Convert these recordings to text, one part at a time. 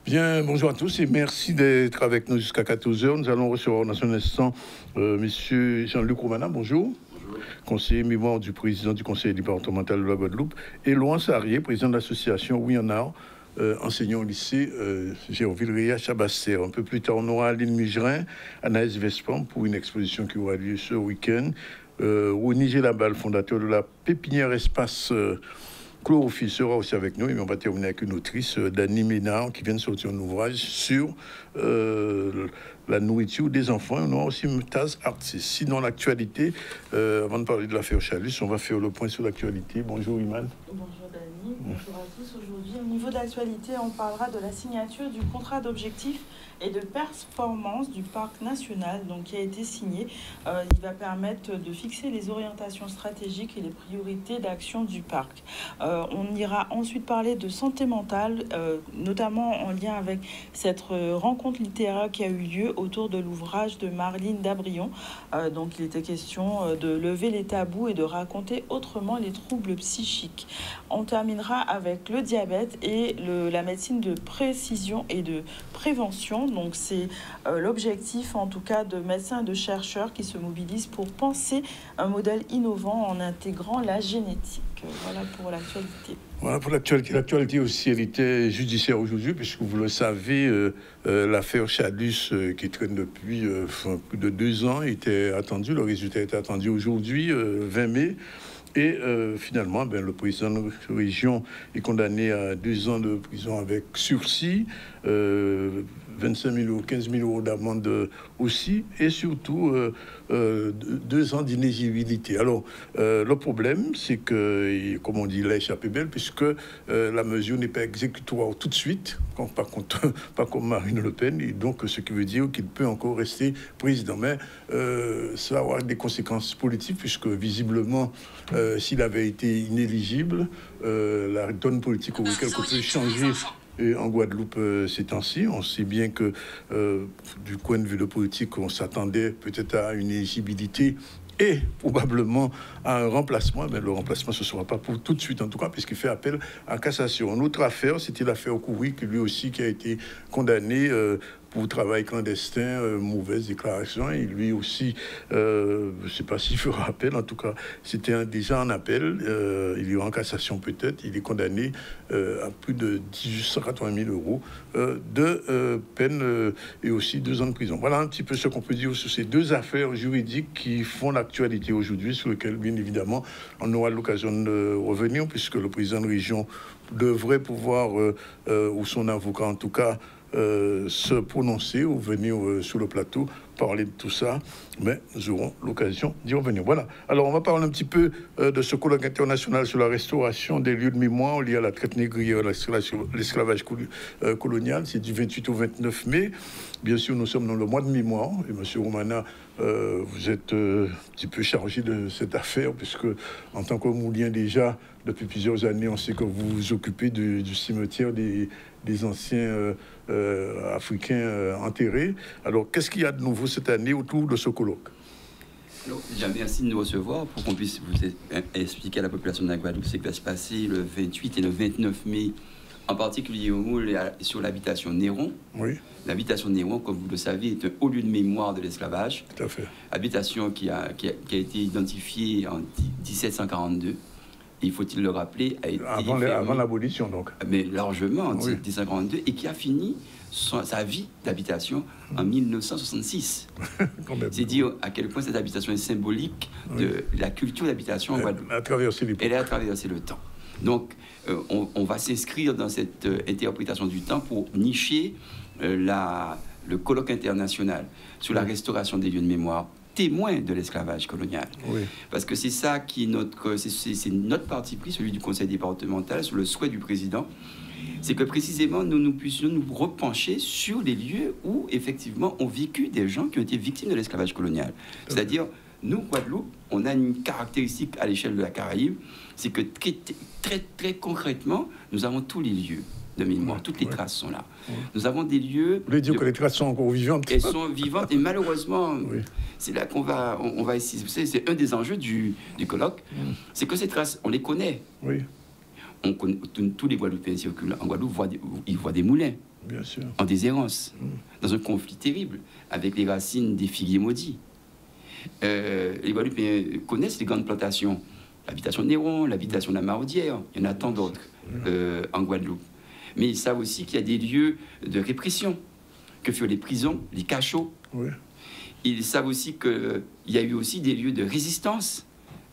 Bien, bonjour à tous et merci d'être avec nous jusqu'à 14h. Nous allons recevoir dans un instant monsieur Jean-Luc Romana, bonjour. Bonjour. Conseiller mémoire du président du conseil départemental de la Guadeloupe, et Laurent Sarrier, président de l'association Ouyanard, enseignant au lycée Géoville-Ria Chabasser. Un peu plus tard, on aura Aline Migrin, Anaïs Vespam pour une exposition qui aura lieu ce week-end. Ronnie Gélabal, fondateur de la pépinière espace Chlorophylle, sera aussi avec nous, et on va terminer avec une autrice, Dany Ménard, qui vient de sortir un ouvrage sur la nourriture des enfants. On aura aussi Mutaz Artis. Sinon, l'actualité, avant de parler de l'affaire Chalus, on va faire le point sur l'actualité. Bonjour Iman. Bonjour Dany, bonjour à tous. Aujourd'hui, au niveau de l'actualité, on parlera de la signature du contrat d'objectifs et de performance du parc national, donc qui a été signé. Il va permettre de fixer les orientations stratégiques et les priorités d'action du parc. On ira ensuite parler de santé mentale, notamment en lien avec cette rencontre littéraire qui a eu lieu autour de l'ouvrage de Marlene Dabrion. Donc il était question de lever les tabous et de raconter autrement les troubles psychiques. On terminera avec le diabète et la médecine de précision et de prévention. Donc c'est l'objectif en tout cas de médecins et de chercheurs qui se mobilisent pour penser un modèle innovant en intégrant la génétique. Voilà pour l'actualité. Voilà pour l'actualité. L'actualité aussi, elle était judiciaire aujourd'hui, puisque vous le savez, l'affaire Chalus qui traîne depuis plus de 2 ans était attendue. Le résultat était attendu aujourd'hui, 20 mai. Et finalement, le président de la région est condamné à 2 ans de prison avec sursis, 25 000 ou 15 000 euros d'amende aussi, et surtout 2 ans d'inéligibilité. Alors, le problème, c'est que, comme on dit, il a échappé belle, puisque la mesure n'est pas exécutoire tout de suite, pas comme Marine Le Pen, et donc ce qui veut dire qu'il peut encore rester président. Mais ça va avoir des conséquences politiques, puisque visiblement, s'il avait été inéligible, la donne politique aurait quelque peu changé. Et en Guadeloupe, ces temps-ci, on sait bien que du point de vue de politique, on s'attendait peut-être à une éligibilité et probablement à un remplacement. Mais le remplacement, ce ne sera pas pour tout de suite, en tout cas, puisqu'il fait appel à cassation. Une autre affaire, c'était l'affaire Kouri, qui lui aussi qui a été condamné pour travail clandestin, mauvaise déclaration. Et lui aussi, je ne sais pas s'il fera appel, en tout cas, c'était déjà en appel. Il est en cassation peut-être. Il est condamné à plus de 180 000 euros de peine et aussi 2 ans de prison. Voilà un petit peu ce qu'on peut dire sur ces 2 affaires juridiques qui font l'actualité aujourd'hui, sur lesquelles, bien évidemment, on aura l'occasion de revenir, puisque le président de région devrait pouvoir, ou son avocat en tout cas, se prononcer ou venir sur le plateau parler de tout ça, mais nous aurons l'occasion d'y revenir. Voilà. Alors, on va parler un petit peu de ce colloque international sur la restauration des lieux de mémoire liés à la traite négrière, l'esclavage colonial. C'est du 28 au 29 mai. Bien sûr, nous sommes dans le mois de mémoire. Et M. Romana, vous êtes un petit peu chargé de cette affaire, puisque en tant que Moulien déjà, depuis plusieurs années, on sait que vous vous occupez du cimetière des anciens africains enterrés. Alors, qu'est-ce qu'il y a de nouveau cette année autour de ce colloque? Alors, déjà, merci de nous recevoir pour qu'on puisse vous expliquer à la population de la Guadeloupe ce qui va se passer le 28 et le 29 mai, en particulier sur l'habitation Néron. Oui. L'habitation Néron, comme vous le savez, est un haut lieu de mémoire de l'esclavage. Tout à fait. Habitation qui a été identifiée en 1742. Il faut-il le rappeler, a été avant l'abolition, donc. Mais largement, en 1742, et qui a fini sa vie d'habitation en 1966. C'est dire à quel point cette habitation est symbolique de la culture d'habitation en Guadeloupe. Elle a traversé le temps. Donc, on va s'inscrire dans cette interprétation du temps pour nicher le colloque international sur la restauration des lieux de mémoire, témoin de l'esclavage colonial. Oui. Parce que c'est ça qui c'est notre parti pris, celui du conseil départemental, sur le souhait du président, c'est que précisément nous puissions nous repencher sur les lieux où effectivement ont vécu des gens qui ont été victimes de l'esclavage colonial. C'est-à-dire nous, Guadeloupe, on a une caractéristique à l'échelle de la Caraïbe, c'est que très concrètement, nous avons tous les lieux de mémoire, toutes les traces sont là. Nous avons des lieux... Vous voulez dire que les traces sont encore vivantes? Elles sont vivantes, et malheureusement, c'est là qu'on va essayer. C'est un des enjeux du colloque, c'est que ces traces, on les connaît. On connaît, tous les Guadeloupéens circulent en Guadeloupe, ils voient des moulins. Bien sûr. En déshérence, dans un conflit terrible avec les racines des figuiers maudits. Les Guadeloupéens connaissent les grandes plantations, l'habitation de Néron, l'habitation de la Maraudière, il y en a tant d'autres en Guadeloupe. Mais ils savent aussi qu'il y a des lieux de répression, que furent les prisons, les cachots. Ils savent aussi qu'il y a eu aussi des lieux de résistance,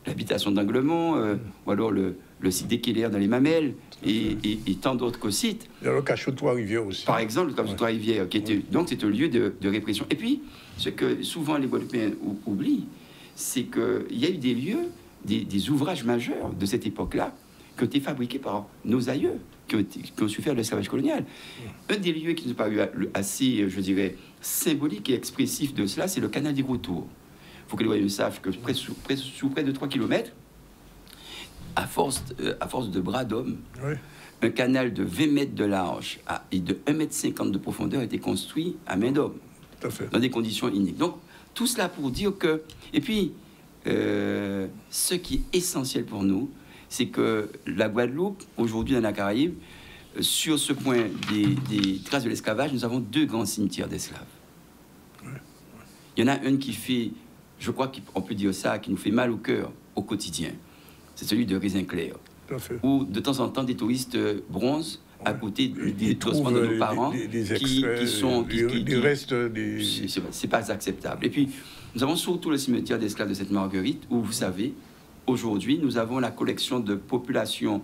l'habitation d'Anglemont, ou alors le site des Keller dans les Mamelles, et tant d'autres sites. Il y a le cachot de Trois-Rivières aussi. Par exemple, le cachot de Trois-Rivières, qui était, donc c'est un lieu de répression. Et puis, ce que souvent les Guadeloupéens oublient, c'est qu'il y a eu des lieux, des ouvrages majeurs de cette époque-là, qui ont été fabriqués par nos aïeux, qui ont su faire l'esclavage colonial. Un des lieux qui n'est pas eu assez, je dirais, symbolique et expressif de cela, c'est le canal des Retours. Il faut que les Guadeloupéens sachent que sous près de 3 km, à force de bras d'hommes, un canal de 20 mètres de large et de 1,50 m de profondeur a été construit à main d'homme, dans des conditions iniques. Donc, tout cela pour dire que... Et puis, ce qui est essentiel pour nous, c'est que la Guadeloupe, aujourd'hui dans la Caraïbe, sur ce point des traces de l'esclavage, nous avons 2 grands cimetières d'esclaves. Il y en a un qui fait, je crois qu'on peut dire ça, qui nous fait mal au cœur au quotidien. C'est celui de Raisin-Clair, où de temps en temps des touristes bronzent à côté des ossements de nos parents qui sont... des restes... C'est pas acceptable. Et puis, nous avons surtout le cimetière d'esclaves de Sainte-Marguerite, où vous savez, aujourd'hui, nous avons la collection de population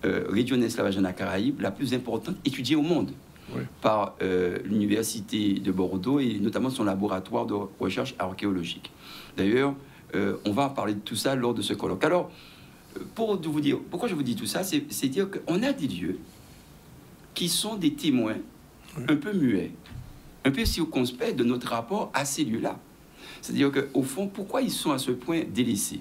réduite en esclavage dans la Caraïbe la plus importante étudiée au monde par l'université de Bordeaux et notamment son laboratoire de recherche archéologique. D'ailleurs, on va parler de tout ça lors de ce colloque. Alors, pour vous dire, pourquoi je vous dis tout ça, c'est dire qu'on a des lieux qui sont des témoins un peu muets, un peu circonspects de notre rapport à ces lieux-là. C'est-à-dire qu'au fond, pourquoi ils sont à ce point délaissés?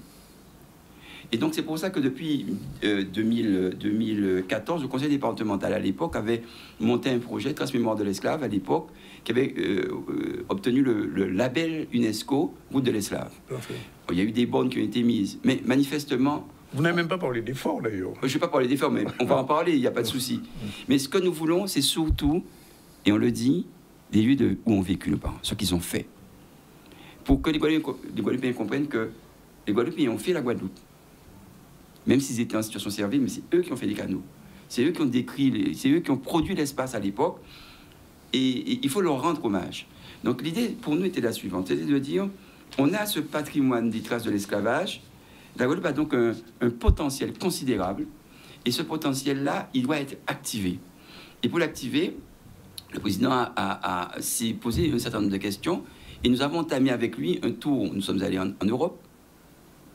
Et donc, c'est pour ça que depuis 2014, le conseil départemental, à l'époque, avait monté un projet, Trace Mémoire de l'esclave, à l'époque, qui avait obtenu le label UNESCO, Route de l'esclave. Il y a eu des bornes qui ont été mises, mais manifestement... Vous n'avez même pas parlé d'efforts, d'ailleurs. Je ne vais pas parler d'efforts, mais on va en parler, il n'y a pas de souci. Mais ce que nous voulons, c'est surtout, et on le dit, des lieux où ont vécu nos parents, ce qu'ils ont fait. Pour que les Guadeloupéens comprennent que les Guadeloupéens ont fait la Guadeloupe. Même s'ils étaient en situation servile, mais c'est eux qui ont fait les canaux. C'est eux qui ont décrit, c'est eux qui ont produit l'espace à l'époque. Et il faut leur rendre hommage. Donc l'idée pour nous était la suivante, c'était de dire, on a ce patrimoine des traces de l'esclavage. La Guadeloupe a donc un potentiel considérable. Et ce potentiel-là, il doit être activé. Et pour l'activer, le président s'est posé un certain nombre de questions. Et nous avons entamé avec lui un tour. Nous sommes allés en Europe,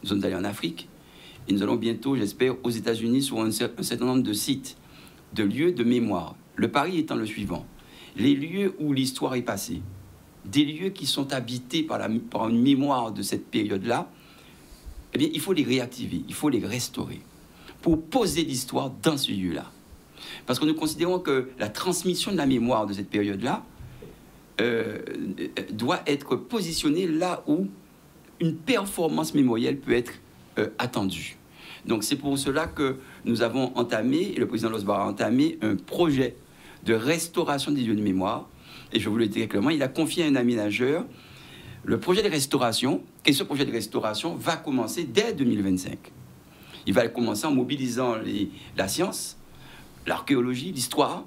nous sommes allés en Afrique. Et nous allons bientôt, j'espère, aux États-Unis sur un certain nombre de sites, de lieux de mémoire. Le pari étant le suivant. Les lieux où l'histoire est passée, des lieux qui sont habités par une mémoire de cette période-là, eh bien, il faut les réactiver, il faut les restaurer pour poser l'histoire dans ce lieu-là. Parce que nous considérons que la transmission de la mémoire de cette période-là doit être positionnée là où une performance mémorielle peut être attendue. Donc c'est pour cela que nous avons entamé, et le président Losbar a entamé, un projet de restauration des lieux de mémoire. Et je vous le dis clairement, il a confié à un aménageur le projet de restauration. Et ce projet de restauration va commencer dès 2025. Il va commencer en mobilisant la science, l'archéologie, l'histoire.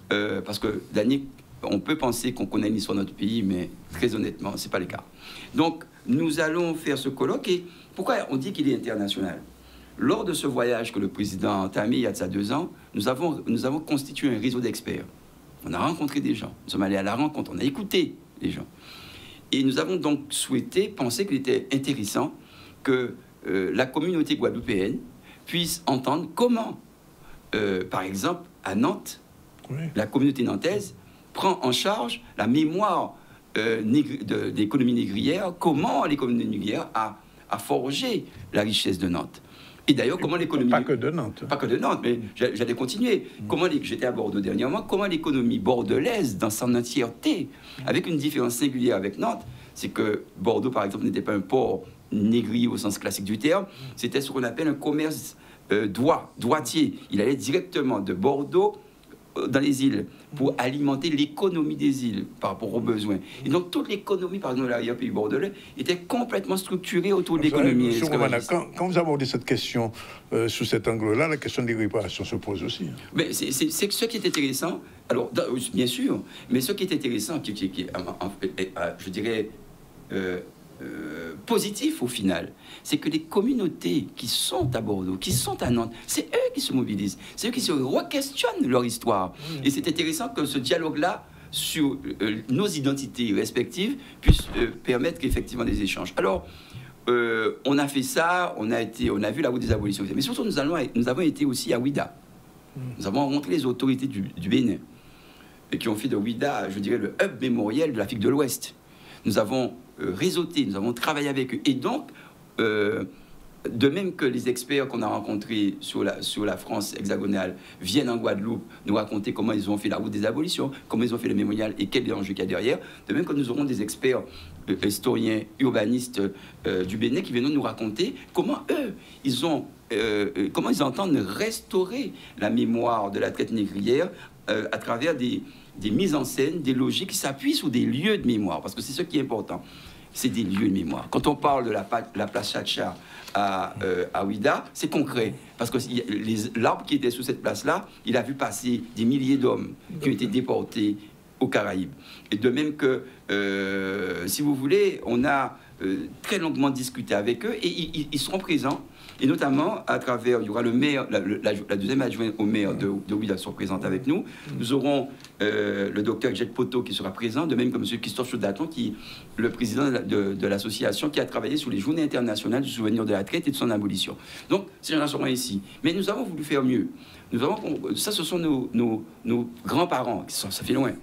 Parce que, Daniel, on peut penser qu'on connaît l'histoire de notre pays, mais très honnêtement, ce n'est pas le cas. Donc, nous allons faire ce colloque. Et pourquoi on dit qu'il est international ? Lors de ce voyage que le président a entamé il y a de ça 2 ans, nous avons constitué un réseau d'experts. On a rencontré des gens, nous sommes allés à la rencontre, on a écouté les gens. Et nous avons donc pensé qu'il était intéressant que la communauté guadeloupéenne puisse entendre comment, par exemple, à Nantes, la communauté nantaise prend en charge la mémoire d'économie négrière, comment l'économie négrière a forgé la richesse de Nantes. Et d'ailleurs, comment l'économie... Pas que de Nantes. Pas que de Nantes, mais j'allais continuer. J'étais à Bordeaux dernièrement. Comment l'économie bordelaise, dans son entièreté, avec une différence singulière avec Nantes, c'est que Bordeaux, par exemple, n'était pas un port négrier au sens classique du terme, c'était ce qu'on appelle un commerce droitier. Il allait directement de Bordeaux dans les îles pour alimenter l'économie des îles par rapport aux besoins. Et donc toute l'économie, par exemple, de l'arrière-pays bordelais était complètement structurée autour de l'économie. Quand vous abordez cette question sous cet angle-là, la question des réparations se pose aussi. Mais c'est ce qui est intéressant. Alors, bien sûr, mais ce qui est intéressant, je dirais, positif au final, c'est que les communautés qui sont à Bordeaux, qui sont à Nantes, c'est eux qui se mobilisent, c'est eux qui se re-questionnent leur histoire. Et c'est intéressant que ce dialogue-là sur nos identités respectives puisse permettre qu'effectivement des échanges. Alors, on a fait ça, on a vu la route des abolitions, mais surtout nous avons été aussi à Ouida. Nous avons rencontré les autorités du Bénin qui ont fait de Ouida, je dirais, le hub mémoriel de l'Afrique de l'Ouest. Nous avons réseauté, nous avons travaillé avec eux. Et donc, de même que les experts qu'on a rencontrés sur la France hexagonale viennent en Guadeloupe nous raconter comment ils ont fait la route des abolitions, comment ils ont fait le mémorial et quel est l'enjeu qu'il y a derrière, de même que nous aurons des experts historiens, urbanistes du Bénin qui viennent nous raconter comment eux, comment ils entendent restaurer la mémoire de la traite négrière à travers des mises en scène, des logiques qui s'appuient sur des lieux de mémoire, parce que c'est ce qui est important, c'est des lieux de mémoire. Quand on parle de la place Chacha à Ouida, c'est concret, parce que l'arbre qui était sous cette place-là, il a vu passer des milliers d'hommes qui ont été déportés aux Caraïbes. Et de même que, si vous voulez, on a très longuement discuté avec eux, et ils seront présents. Et notamment, à travers, il y aura le maire, la deuxième adjointe au maire de Ouida sera présente avec nous. Nous aurons le docteur Jack Poto qui sera présent, de même que M. Christophe Chaudaton, qui est le président de l'association qui a travaillé sur les journées internationales du souvenir de la traite et de son abolition. Donc, ces gens-là seront ici. Mais nous avons voulu faire mieux. Ça, ce sont nos grands-parents, ça fait loin.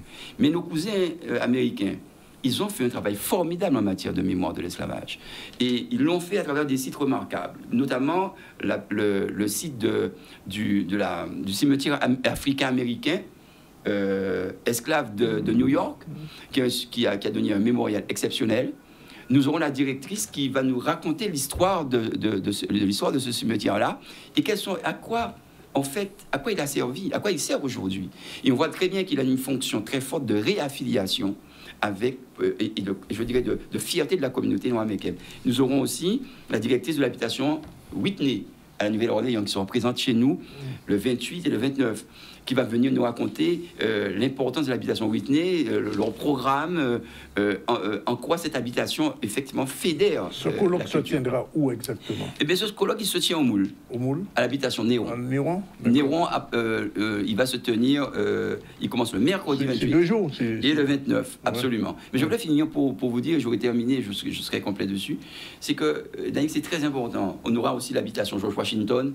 Mais nos cousins américains, ils ont fait un travail formidable en matière de mémoire de l'esclavage. Et ils l'ont fait à travers des sites remarquables, notamment le site du cimetière africain-américain, esclave de New York, qui a donné un mémorial exceptionnel. Nous aurons la directrice qui va nous raconter l'histoire de ce cimetière-là et à quoi il a servi, à quoi il sert aujourd'hui. Et on voit très bien qu'il a une fonction très forte de réaffiliation avec, je dirais, de fierté de la communauté nord-américaine. Nous aurons aussi la directrice de l'habitation Whitney à la Nouvelle-Orléans qui seront présentes chez nous le 28 et le 29, qui va venir nous raconter l'importance de l'habitation Whitney, leur programme, en quoi cette habitation effectivement fédère. Ce colloque se tiendra où exactement? Eh bien, ce colloque, il se tient au Moule. Au Moule? À l'habitation Néron. Néron? Néron, il va se tenir, il commence le mercredi 28. C'est 2 jours. Et le 29, absolument. Ouais. Mais je voulais finir pour vous dire, j'aurais terminé, je serai complet dessus, c'est que, Daniel, c'est très important. On aura aussi l'habitation George Washington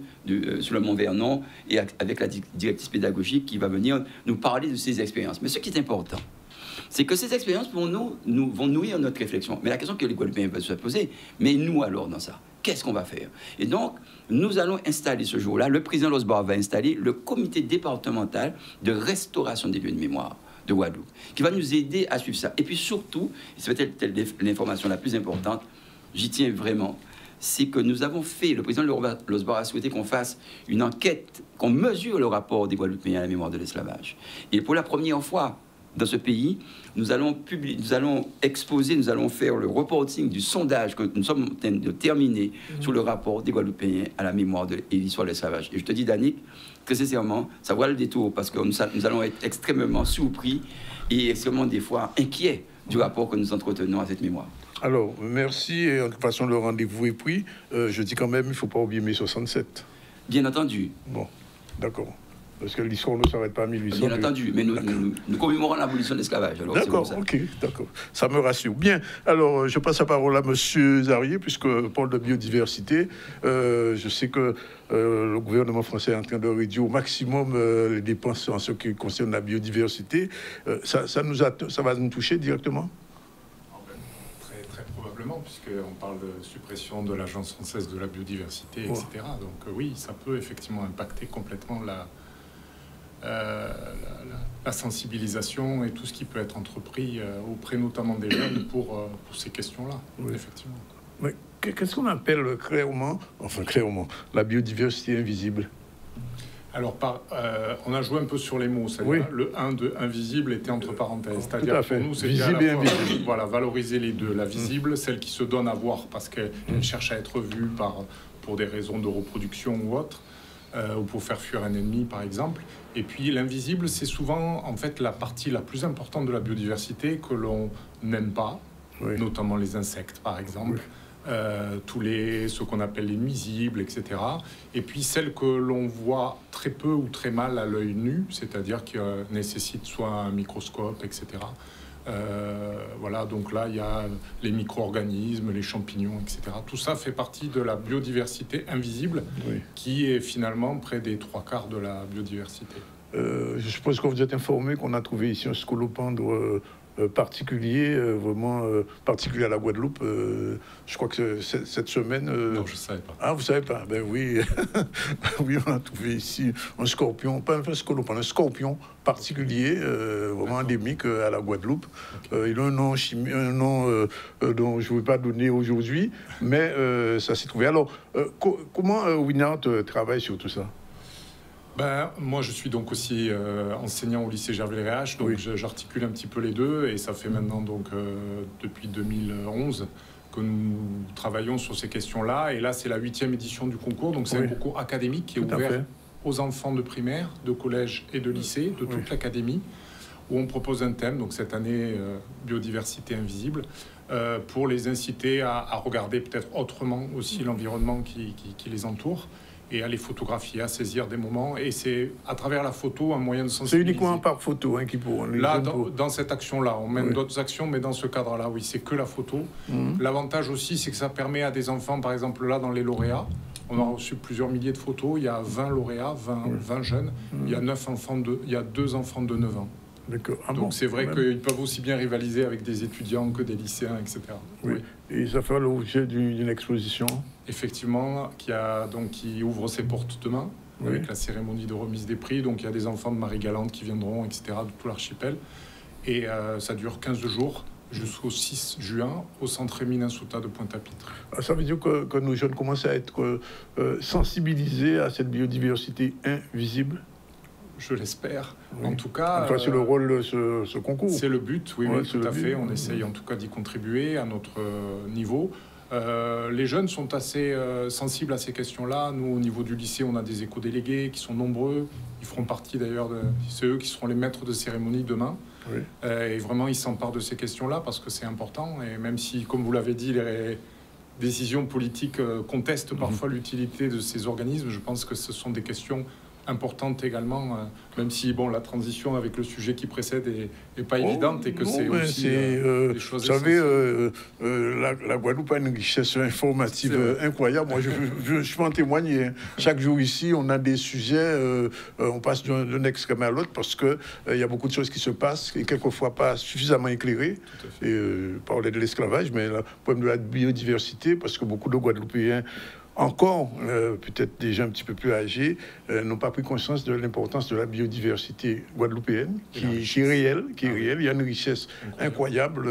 sur le Mont Vernon et avec la directrice pédagogique qui va venir nous parler de ces expériences. Mais ce qui est important, c'est que ces expériences vont nourrir notre réflexion. Mais la question que les Guadeloupéens peuvent se poser, mais nous alors dans ça, qu'est-ce qu'on va faire? Et donc, nous allons installer ce jour-là, le président Losbar va installer le comité départemental de restauration des lieux de mémoire de Guadeloupe, qui va nous aider à suivre ça. Et puis surtout, c'est peut-être l'information la plus importante, j'y tiens vraiment, c'est que nous avons fait, le président Losbar a souhaité qu'on fasse une enquête, qu'on mesure le rapport des Guadeloupéens à la mémoire de l'esclavage. Et pour la première fois dans ce pays, nous allons exposer, nous allons faire le reporting du sondage que nous sommes en train de terminer sur le rapport des Guadeloupéens à la mémoire et l'histoire de l'esclavage. Et je te dis, Danick, très sincèrement, ça vaut le détour parce que nous allons être extrêmement surpris et extrêmement, des fois, inquiets du rapport que nous entretenons à cette mémoire. Alors, merci. Et de toute façon, le rendez-vous est pris. Je dis quand même, il ne faut pas oublier mai 67. Bien entendu. Bon, d'accord. Parce que l'histoire ne s'arrête pas à 1800. Bien entendu, mais nous commémorons l'abolition de l'esclavage. D'accord, ok, d'accord. Ça me rassure. Bien, alors je passe la parole à M. Zarier, puisque parle de biodiversité. Je sais que le gouvernement français est en train de réduire au maximum les dépenses en ce qui concerne la biodiversité. Ça va nous toucher directement? simplement, puisqu'on parle de suppression de l'Agence française de la biodiversité, etc. Donc oui, ça peut effectivement impacter complètement la sensibilisation et tout ce qui peut être entrepris auprès notamment des jeunes pour ces questions-là, effectivement. Mais qu'est-ce qu'on appelle clairement, la biodiversité invisible? Alors, on a joué un peu sur les mots. C'est-à-dire le 1 de invisible était entre parenthèses. C'est-à-dire pour nous, c'était visible et invisible. Voilà, valoriser les deux. La visible, celle qui se donne à voir parce qu'elle cherche à être vue pour des raisons de reproduction ou autre, ou pour faire fuir un ennemi, par exemple. Et puis l'invisible, c'est souvent en fait la partie la plus importante de la biodiversité que l'on n'aime pas, notamment les insectes, par exemple. Ce qu'on appelle les nuisibles, etc. Et puis celles que l'on voit très peu ou très mal à l'œil nu, c'est-à-dire qui nécessitent soit un microscope, etc. Voilà, donc là, il y a les micro-organismes, les champignons, etc. Tout ça fait partie de la biodiversité invisible, qui est finalement près des 3/4 de la biodiversité. Je suppose que vous êtes informé qu'on a trouvé ici un scolopendre particulier, vraiment particulier à la Guadeloupe. Je crois que cette semaine... Non, je ne savais pas. Ah, vous ne savez pas? Ben oui. Oui, on a trouvé ici un scorpion, pas un scolopendre, un scorpion particulier, vraiment endémique à la Guadeloupe. Il a un nom chimique, un nom dont je ne vais pas donner aujourd'hui, mais ça s'est trouvé. Alors, comment Winard travaille sur tout ça? Moi, je suis donc aussi enseignant au lycée Gervais-Léréache, donc j'articule un petit peu les deux, et ça fait maintenant donc depuis 2011 que nous travaillons sur ces questions-là. Et là, c'est la 8e édition du concours, donc c'est un concours académique qui est ouvert aux enfants de primaire, de collège et de lycée, de toute l'académie, où on propose un thème, donc cette année biodiversité invisible, pour les inciter à regarder peut-être autrement aussi l'environnement qui les entoure, et à les photographier, à saisir des moments. Et c'est à travers la photo un moyen de sensibiliser. C'est uniquement par photo qui pour... Là, dans cette action-là, on mène d'autres actions, mais dans ce cadre-là, oui, c'est que la photo. L'avantage aussi, c'est que ça permet à des enfants, par exemple là, dans les lauréats, on a reçu plusieurs milliers de photos, il y a 20 lauréats, 20 jeunes, il y a 2 enfants de 9 ans. Donc c'est vrai qu'ils peuvent aussi bien rivaliser avec des étudiants que des lycéens, etc. Et ça fait l'objet d'une exposition. Effectivement, qui ouvre ses portes demain, avec la cérémonie de remise des prix. Donc il y a des enfants de Marie-Galante qui viendront, etc., de tout l'archipel. Et ça dure 15 jours jusqu'au 6 juin au centre Rémy Ninsouta de Pointe-à-Pitre. Ça veut dire que nos jeunes commencent à être sensibilisés à cette biodiversité invisible? Je l'espère. En tout cas... c'est le rôle de ce concours. C'est le but, oui, tout à fait. On essaye en tout cas d'y contribuer à notre niveau. Les jeunes sont assez sensibles à ces questions-là. Nous, au niveau du lycée, on a des éco-délégués qui sont nombreux. Ils feront partie d'ailleurs c'est eux qui seront les maîtres de cérémonie demain. Et vraiment, ils s'emparent de ces questions-là parce que c'est important. Et même si, comme vous l'avez dit, les décisions politiques contestent parfois l'utilité de ces organismes, je pense que ce sont des questions importante également, même si la transition avec le sujet qui précède est pas évidente et que c'est aussi des choses. Vous savez, la Guadeloupe a une richesse informative incroyable. Moi, je peux en témoigner. Chaque jour ici, on a des sujets, on passe d'un extrême à l'autre parce que il y a beaucoup de choses qui se passent et quelquefois pas suffisamment éclairées. Et parler de l'esclavage, mais le problème de la biodiversité, parce que beaucoup de Guadeloupéens encore, peut-être déjà un petit peu plus âgés, n'ont pas pris conscience de l'importance de la biodiversité guadeloupéenne, qui est réelle, Il y a une richesse incroyable.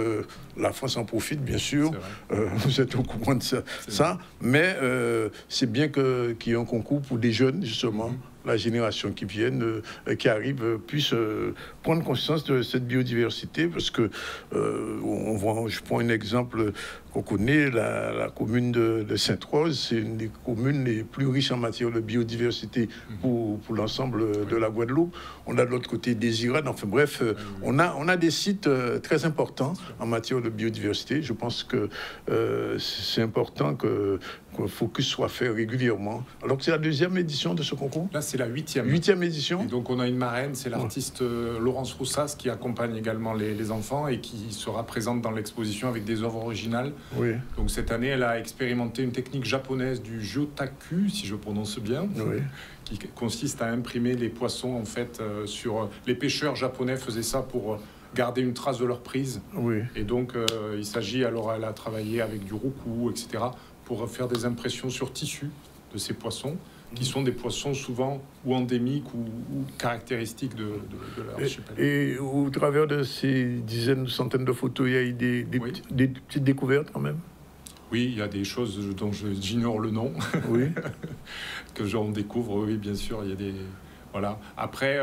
La France en profite, bien sûr. Vous êtes au courant de ça. Mais c'est bien qu'il y ait un concours pour des jeunes, justement. La génération qui qui arrive, puisse prendre conscience de cette biodiversité, parce que je prends un exemple qu'on connaît, la commune de Sainte-Rose, c'est une des communes les plus riches en matière de biodiversité pour l'ensemble de la Guadeloupe. On a de l'autre côté des Irades, enfin bref, on a des sites très importants en matière de biodiversité. Je pense que c'est important qu'un focus soit fait régulièrement. Alors que c'est la 2e édition de ce concours? Là, c'est la 8e. 8e édition. Et donc, on a une marraine, c'est l'artiste Laurence Roussas qui accompagne également les enfants et qui sera présente dans l'exposition avec des œuvres originales. Donc, cette année, elle a expérimenté une technique japonaise du Jotaku, si je prononce bien, qui consiste à imprimer les poissons, en fait, sur... Les pêcheurs japonais faisaient ça pour garder une trace de leur prise. Oui. Et donc, il s'agit, alors elle a travaillé avec du roucou, etc., pour faire des impressions sur tissu de ces poissons, qui sont des poissons souvent ou endémiques ou caractéristiques de leur archipel. Et au travers de ces dizaines, centaines de photos, il y a eu des petites découvertes quand même? Oui, il y a des choses dont j'ignore le nom, oui. que j'en découvre, oui, bien sûr, il y a des... Voilà. Après,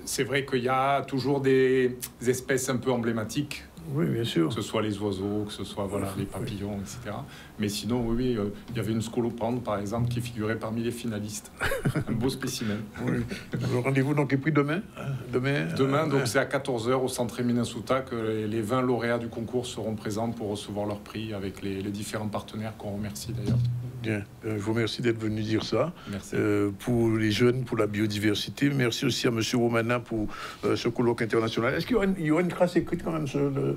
c'est vrai qu'il y a toujours des espèces un peu emblématiques. Oui, bien sûr. Que ce soit les oiseaux, que ce soit les papillons, etc. Mais sinon, oui, il y avait une scolopendre, par exemple, qui figurait parmi les finalistes. Un beau spécimen. Oui. Le rendez-vous donc est pris demain. Demain, donc c'est à 14h au Centre Minnesota que les 20 lauréats du concours seront présents pour recevoir leur prix avec les différents partenaires qu'on remercie d'ailleurs. Bien, je vous remercie d'être venu dire ça. Merci. Pour les jeunes, pour la biodiversité. Merci aussi à M. Romana pour ce colloque international. Est-ce qu'il y aura une trace écrite quand même sur de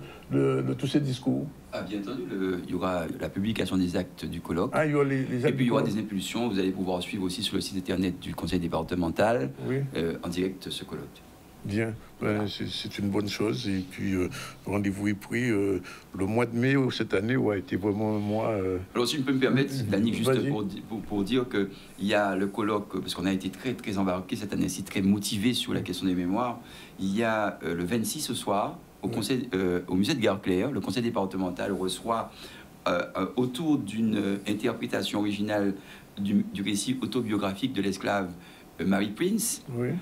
tous ces discours? Bien entendu, il y aura la publication des actes du colloque. Il y aura les actes. Et puis il y aura des impulsions. Vous allez pouvoir suivre aussi sur le site internet du conseil départemental en direct ce colloque. Bien, c'est une bonne chose. Et puis, rendez-vous est pris. Le mois de mai cette année a été vraiment un mois... Alors, si je peux me permettre, Danick, juste pour dire qu'il y a le colloque, parce qu'on a été très, très embarqués cette année-ci, très motivés sur la question des mémoires. Il y a le 26 ce soir, au musée de Gare-Claire, le conseil départemental reçoit, autour d'une interprétation originale du récit autobiographique de l'esclave Mary Prince, une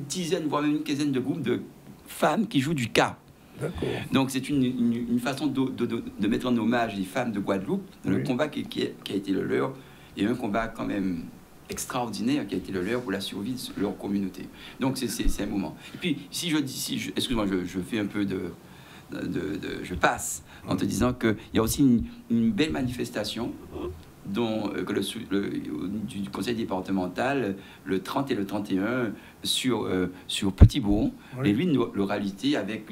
dizaine, voire même une quinzaine de groupes de femmes qui jouent du ka. Donc c'est une façon de mettre en hommage les femmes de Guadeloupe, le combat qui a été le leur, et un combat quand même extraordinaire qui a été le leur pour la survie de leur communauté. Donc c'est un moment. Et puis si excuse-moi, je fais un peu je passe en te disant qu'il y a aussi une belle manifestation du conseil départemental le 30 et le 31 sur Petit-Bourg, et lui une ruralité avec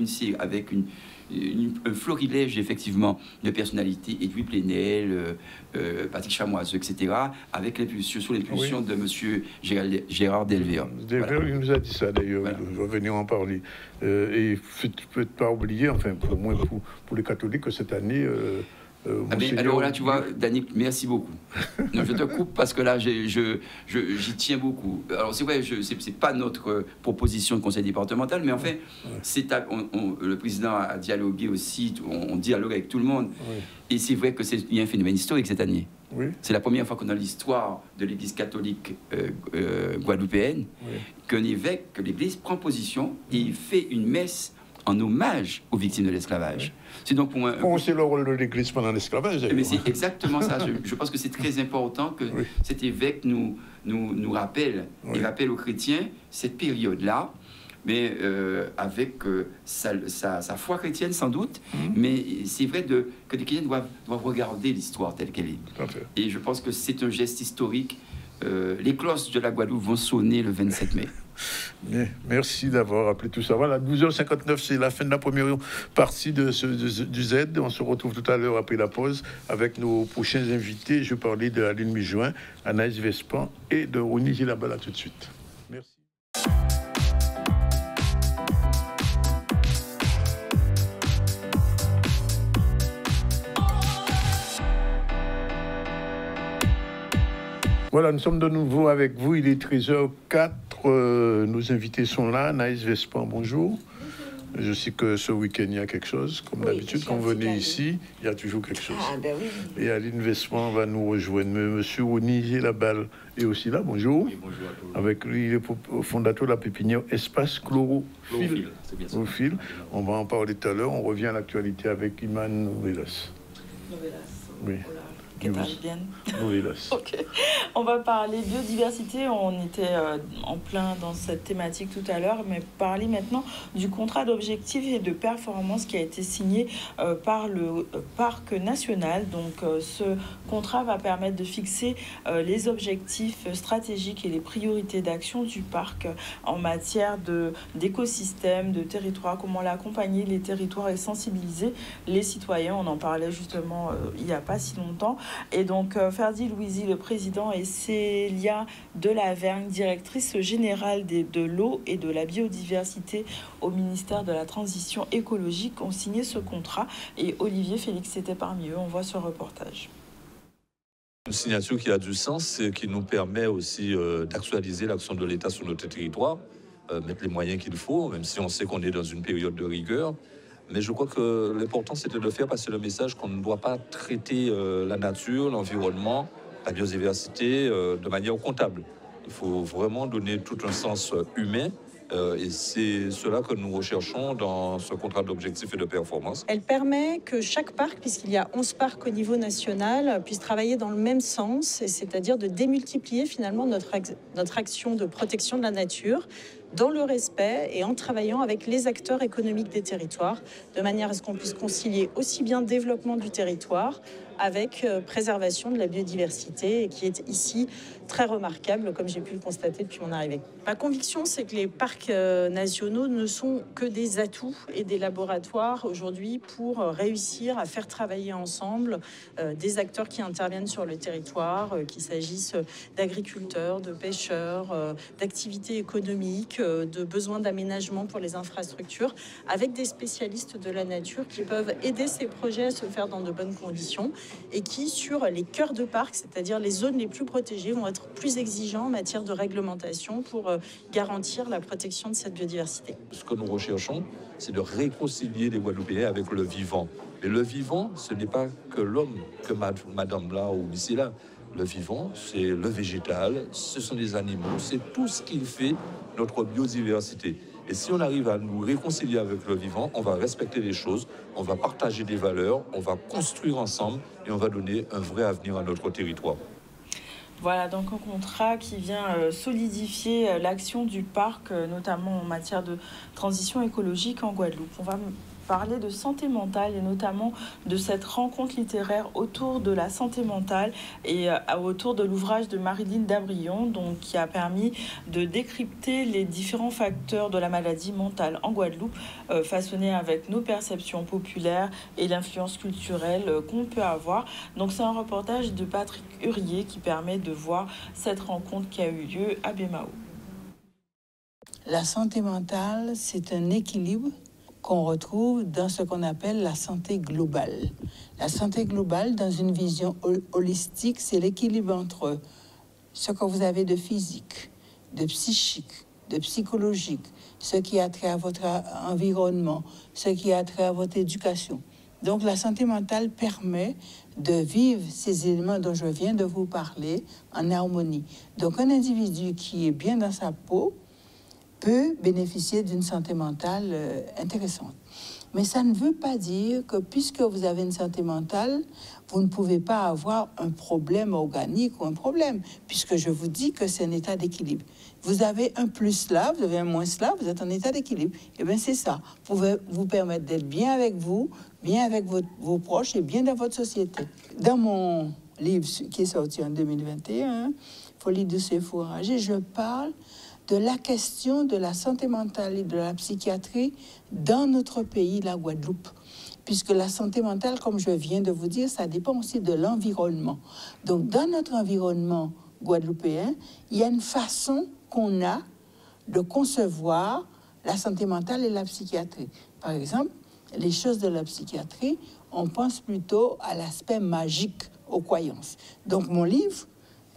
un florilège effectivement de personnalités, Edouard Plenel, Patrick Chamoiseux, etc., avec sous l'impulsion de monsieur Gérard Delvert. Delvert, il nous a dit ça d'ailleurs, il va venir en parler. Et il ne faut pas oublier, enfin pour moi, pour les catholiques, que cette année... alors là, tu vois, Danick, merci beaucoup. Non, je te coupe parce que là, j'y tiens beaucoup. Alors c'est vrai, c'est pas notre proposition de conseil départemental, mais enfin, le président a dialogué aussi, on dialogue avec tout le monde. Et c'est vrai qu'il y a un phénomène historique cette année. C'est la première fois qu'on a l'histoire de l'Église catholique guadeloupéenne qu'un évêque, que l'Église prend position et fait une messe en hommage aux victimes de l'esclavage. C'est donc pour moi... C'est le rôle de l'Église pendant l'esclavage. Mais c'est exactement ça. Je pense que c'est très important que cet évêque nous rappelle, il rappelle aux chrétiens cette période-là, mais avec sa foi chrétienne sans doute, mais c'est vrai que les chrétiens doivent regarder l'histoire telle qu'elle est. Et je pense que c'est un geste historique. Les cloches de la Guadeloupe vont sonner le 27 mai. Merci d'avoir rappelé tout ça. Voilà, 12h59, c'est la fin de la première partie du Z. On se retrouve tout à l'heure après la pause avec nos prochains invités. Je parlais de Aline Mijoin, Anaïs Vespan et de Ronnie Gilabala tout de suite. Merci. Voilà, nous sommes de nouveau avec vous. Il est 13h04. Nos invités sont là. Anaïs Vespan, bonjour. Je sais que ce week-end, il y a quelque chose. Comme d'habitude, quand vous venez ici, il y a toujours quelque chose. Et Aline Vespan va nous rejoindre. Monsieur Ronnie Gilabala est aussi là. Bonjour. Oui, bonjour à tous. Avec lui, il est fondateur de la pépinière Espace Chlorophylle. Chlorophylle. On va en parler tout à l'heure. On revient à l'actualité avec Iman Novelas. Oui. Ok. On va parler biodiversité. On était en plein dans cette thématique tout à l'heure, mais parler maintenant du contrat d'objectifs et de performance qui a été signé par le Parc national. Donc, ce contrat va permettre de fixer les objectifs stratégiques et les priorités d'action du parc en matière d'écosystème, de territoire, comment l'accompagner les territoires et sensibiliser les citoyens. On en parlait justement il n'y a pas si longtemps. Et donc, Ferdi Louisi, le président, et Célia Delavergne, directrice générale de l'eau et de la biodiversité au ministère de la Transition écologique, ont signé ce contrat. Et Olivier Félix était parmi eux. On voit ce reportage. Une signature qui a du sens et qui nous permet aussi d'actualiser l'action de l'État sur notre territoire, mettre les moyens qu'il faut, même si on sait qu'on est dans une période de rigueur. Mais je crois que l'important, c'était de faire passer le message qu'on ne doit pas traiter la nature, l'environnement, la biodiversité de manière comptable. Il faut vraiment donner tout un sens humain. Et c'est cela que nous recherchons dans ce contrat d'objectifs et de performance. Elle permet que chaque parc, puisqu'il y a 11 parcs au niveau national, puisse travailler dans le même sens, c'est-à-dire de démultiplier finalement notre action de protection de la nature dans le respect et en travaillant avec les acteurs économiques des territoires, de manière à ce qu'on puisse concilier aussi bien développement du territoire avec préservation de la biodiversité, qui est ici très remarquable, comme j'ai pu le constater depuis mon arrivée. Ma conviction, c'est que les parcs nationaux ne sont que des atouts et des laboratoires aujourd'hui pour réussir à faire travailler ensemble des acteurs qui interviennent sur le territoire, qu'il s'agisse d'agriculteurs, de pêcheurs, d'activités économiques, de besoins d'aménagement pour les infrastructures, avec des spécialistes de la nature qui peuvent aider ces projets à se faire dans de bonnes conditions et qui, sur les cœurs de parc, c'est-à-dire les zones les plus protégées, vont être plus exigeants en matière de réglementation pour garantir la protection de cette biodiversité. Ce que nous recherchons, c'est de réconcilier les Guadeloupéens avec le vivant. Et le vivant, ce n'est pas que l'homme, que madame là ou ici là. Le vivant, c'est le végétal, ce sont les animaux, c'est tout ce qui fait notre biodiversité. Et si on arrive à nous réconcilier avec le vivant, on va respecter les choses, on va partager des valeurs, on va construire ensemble et on va donner un vrai avenir à notre territoire. Voilà, donc un contrat qui vient solidifier l'action du parc, notamment en matière de transition écologique en Guadeloupe. On va parler de santé mentale et notamment de cette rencontre littéraire autour de la santé mentale et autour de l'ouvrage de Marilyn Dabrion, donc qui a permis de décrypter les différents facteurs de la maladie mentale en Guadeloupe, façonnés avec nos perceptions populaires et l'influence culturelle qu'on peut avoir. Donc c'est un reportage de Patrick Hurier qui permet de voir cette rencontre qui a eu lieu à Bémao. La santé mentale, c'est un équilibre qu'on retrouve dans ce qu'on appelle la santé globale. La santé globale, dans une vision holistique, c'est l'équilibre entre ce que vous avez de physique, de psychique, de psychologique, ce qui a trait à votre environnement, ce qui a trait à votre éducation. Donc la santé mentale permet de vivre ces éléments dont je viens de vous parler en harmonie. Donc un individu qui est bien dans sa peau peut bénéficier d'une santé mentale intéressante. Mais ça ne veut pas dire que puisque vous avez une santé mentale, vous ne pouvez pas avoir un problème organique ou un problème, puisque je vous dis que c'est un état d'équilibre. Vous avez un plus là, vous avez un moins là, vous êtes en état d'équilibre. Et bien c'est ça, vous permettre d'être bien avec vous, bien avec vos proches et bien dans votre société. Dans mon livre qui est sorti en 2021, Folie douce et fou enragé, je parle de la question de la santé mentale et de la psychiatrie dans notre pays, la Guadeloupe. Puisque la santé mentale, comme je viens de vous dire, ça dépend aussi de l'environnement. Donc, dans notre environnement guadeloupéen, il y a une façon qu'on a de concevoir la santé mentale et la psychiatrie. Par exemple, les choses de la psychiatrie, on pense plutôt à l'aspect magique, aux croyances. Donc, mon livre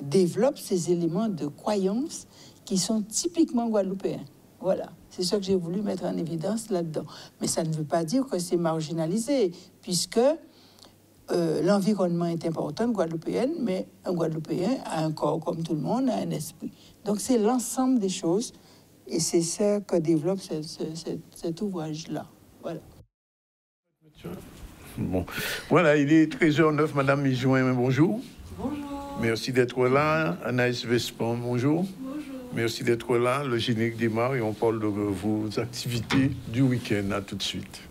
développe ces éléments de croyances qui sont typiquement guadeloupéens. Voilà, c'est ça que j'ai voulu mettre en évidence là-dedans. Mais ça ne veut pas dire que c'est marginalisé, puisque l'environnement est important, guadeloupéenne, mais un Guadeloupéen a un corps comme tout le monde, a un esprit. Donc c'est l'ensemble des choses, et c'est ça que développe cet ouvrage-là. Voilà. Bon, voilà, il est 13h09, Madame Mijouin, bonjour. Bonjour. Merci d'être là. Anaïs Vespon, bonjour. Merci d'être là. Le générique démarre et on parle de vos activités du week-end. À tout de suite.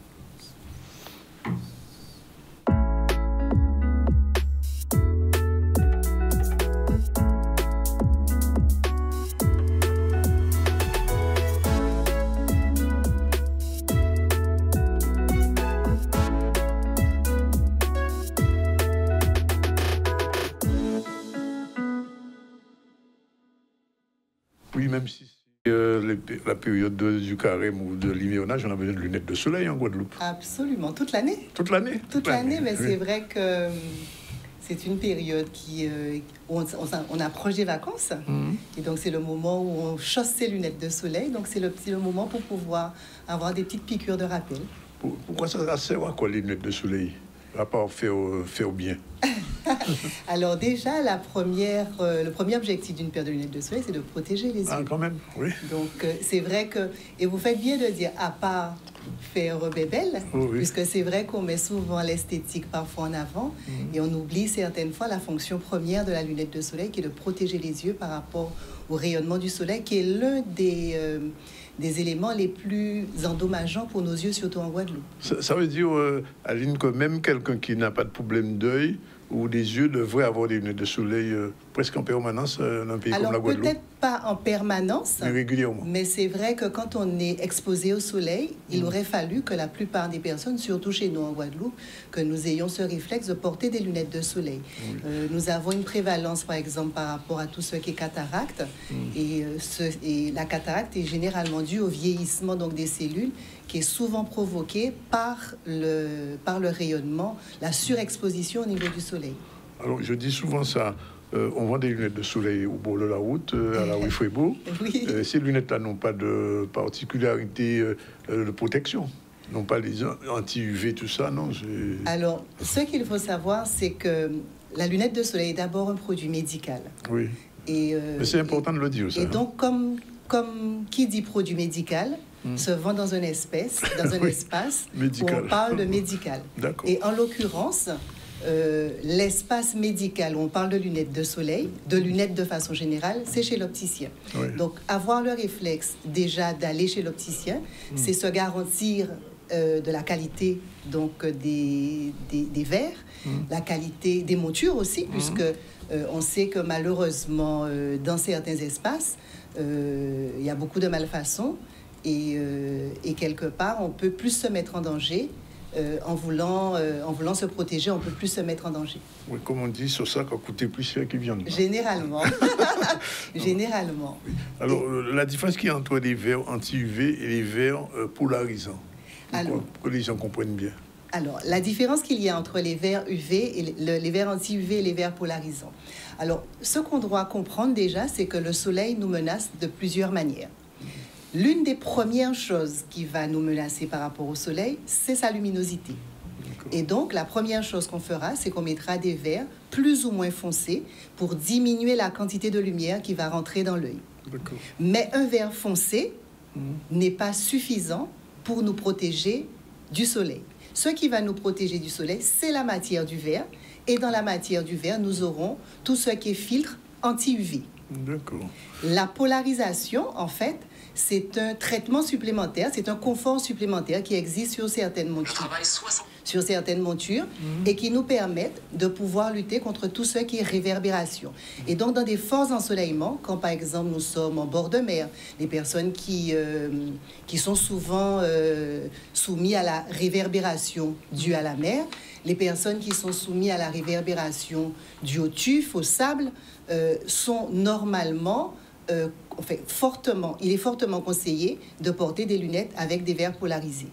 Oui, même si la période du carême ou de l'hivernage, on a besoin de lunettes de soleil en Guadeloupe. Absolument, toute l'année. Toute l'année. Toute l'année, mais c'est vrai que c'est une période où on approche des vacances. Et donc, c'est le moment où on chausse ses lunettes de soleil. Donc, c'est le moment pour pouvoir avoir des petites piqûres de rappel. Pourquoi ça sert à quoi les lunettes de soleil, à part faire bien? Alors déjà, le premier objectif d'une paire de lunettes de soleil, c'est de protéger les yeux. Ah, quand même, oui. Donc, c'est vrai que... Et vous faites bien de dire, à part faire bébelle, puisque c'est vrai qu'on met souvent l'esthétique parfois en avant, et on oublie certaines fois la fonction première de la lunette de soleil, qui est de protéger les yeux par rapport au rayonnement du soleil, qui est l'un des éléments les plus endommageants pour nos yeux, surtout en Guadeloupe. Ça veut dire, Aline, que même quelqu'un qui n'a pas de problème d'œil ou des yeux devrait avoir des lunettes de soleil presque en permanence dans un pays comme la Guadeloupe. Peut-être pas en permanence, mais régulièrement. Mais c'est vrai que quand on est exposé au soleil, il aurait fallu que la plupart des personnes, surtout chez nous en Guadeloupe, que nous ayons ce réflexe de porter des lunettes de soleil. Nous avons une prévalence, par exemple, par rapport à tout ce qui est cataracte. Et la cataracte est généralement due au vieillissement donc, des cellules, qui est souvent provoqué par le rayonnement, la surexposition au niveau du soleil. Alors, je dis souvent ça. On vend des lunettes de soleil au bord de la route, à la rue Fouébeau. Oui. Ces lunettes-là n'ont pas de particularité de protection, n'ont pas les anti-UV, tout ça, non? Alors, ce qu'il faut savoir, c'est que la lunette de soleil est d'abord un produit médical. Oui. Mais c'est important de le dire, ça. Et donc, comme qui dit produit médical, se vend dans un espace médical. Où on parle de médical. Et en l'occurrence, l'espace médical où on parle de lunettes de soleil, de lunettes de façon générale, c'est chez l'opticien. Donc, avoir le réflexe déjà d'aller chez l'opticien, c'est se garantir de la qualité donc, des verres, la qualité des montures aussi, puisque on sait que malheureusement, dans certains espaces, il y a beaucoup de malfaçons. Et quelque part, on peut plus se mettre en danger. En voulant se protéger, on peut plus se mettre en danger. Oui, comme on dit, sur ça, ça coûte plus cher qu'ils viennent. Généralement. Généralement. Alors, la différence qu'il y a entre les verres anti-UV et les verres polarisants, pour que les gens comprennent bien. Alors, la différence qu'il y a entre les verres UV, et les verres anti-UV et les verres polarisants. Alors, ce qu'on doit comprendre déjà, c'est que le soleil nous menace de plusieurs manières. L'une des premières choses qui va nous menacer par rapport au soleil, c'est sa luminosité. Et donc, la première chose qu'on fera, c'est qu'on mettra des verres plus ou moins foncés pour diminuer la quantité de lumière qui va rentrer dans l'œil. Mais un verre foncé n'est pas suffisant pour nous protéger du soleil. Ce qui va nous protéger du soleil, c'est la matière du verre. Et dans la matière du verre, nous aurons tout ce qui est filtre anti-UV. La polarisation, en fait, c'est un traitement supplémentaire, c'est un confort supplémentaire qui existe sur certaines montures, et qui nous permettent de pouvoir lutter contre tout ce qui est réverbération. Et donc, dans des forts ensoleillements, quand par exemple nous sommes en bord de mer, les personnes qui sont souvent soumises à la réverbération due à la mer, les personnes qui sont soumises à la réverbération due au tuf, au sable, sont normalement... il est fortement conseillé de porter des lunettes avec des verres polarisés.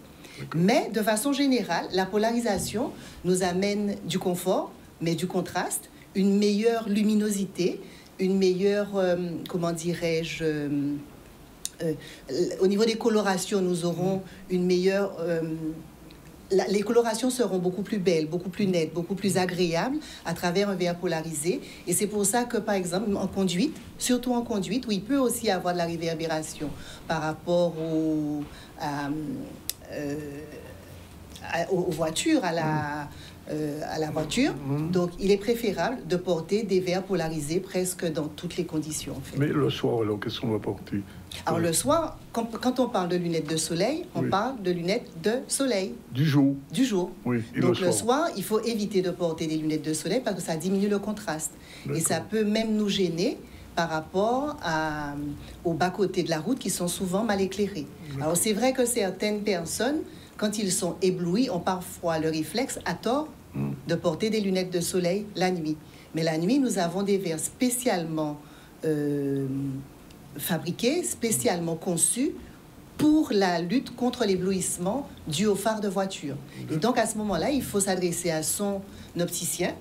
Mais de façon générale, la polarisation nous amène du confort, mais du contraste, une meilleure luminosité, une meilleure, au niveau des colorations, nous aurons une meilleure... les colorations seront beaucoup plus belles, beaucoup plus nettes, beaucoup plus agréables à travers un verre polarisé. Et c'est pour ça que, par exemple, en conduite, surtout en conduite, où il peut aussi avoir de la réverbération par rapport aux voitures, à la voiture. Donc, il est préférable de porter des verres polarisés presque dans toutes les conditions. En fait. Mais le soir, alors, qu'est-ce qu'on va porter? Alors, le soir, quand on parle de lunettes de soleil, on parle de lunettes de soleil. Du jour. Du jour. Oui. Et donc, le soir, il faut éviter de porter des lunettes de soleil parce que ça diminue le contraste. Et ça peut même nous gêner par rapport aux bas-côtés de la route qui sont souvent mal éclairés. Alors, c'est vrai que certaines personnes, quand ils sont éblouis, ont parfois le réflexe, à tort, de porter des lunettes de soleil la nuit. Mais la nuit, nous avons des verres spécialement fabriqués, spécialement conçus pour la lutte contre l'éblouissement dû aux phares de voiture. Et donc, à ce moment-là, il faut s'adresser à son opticien,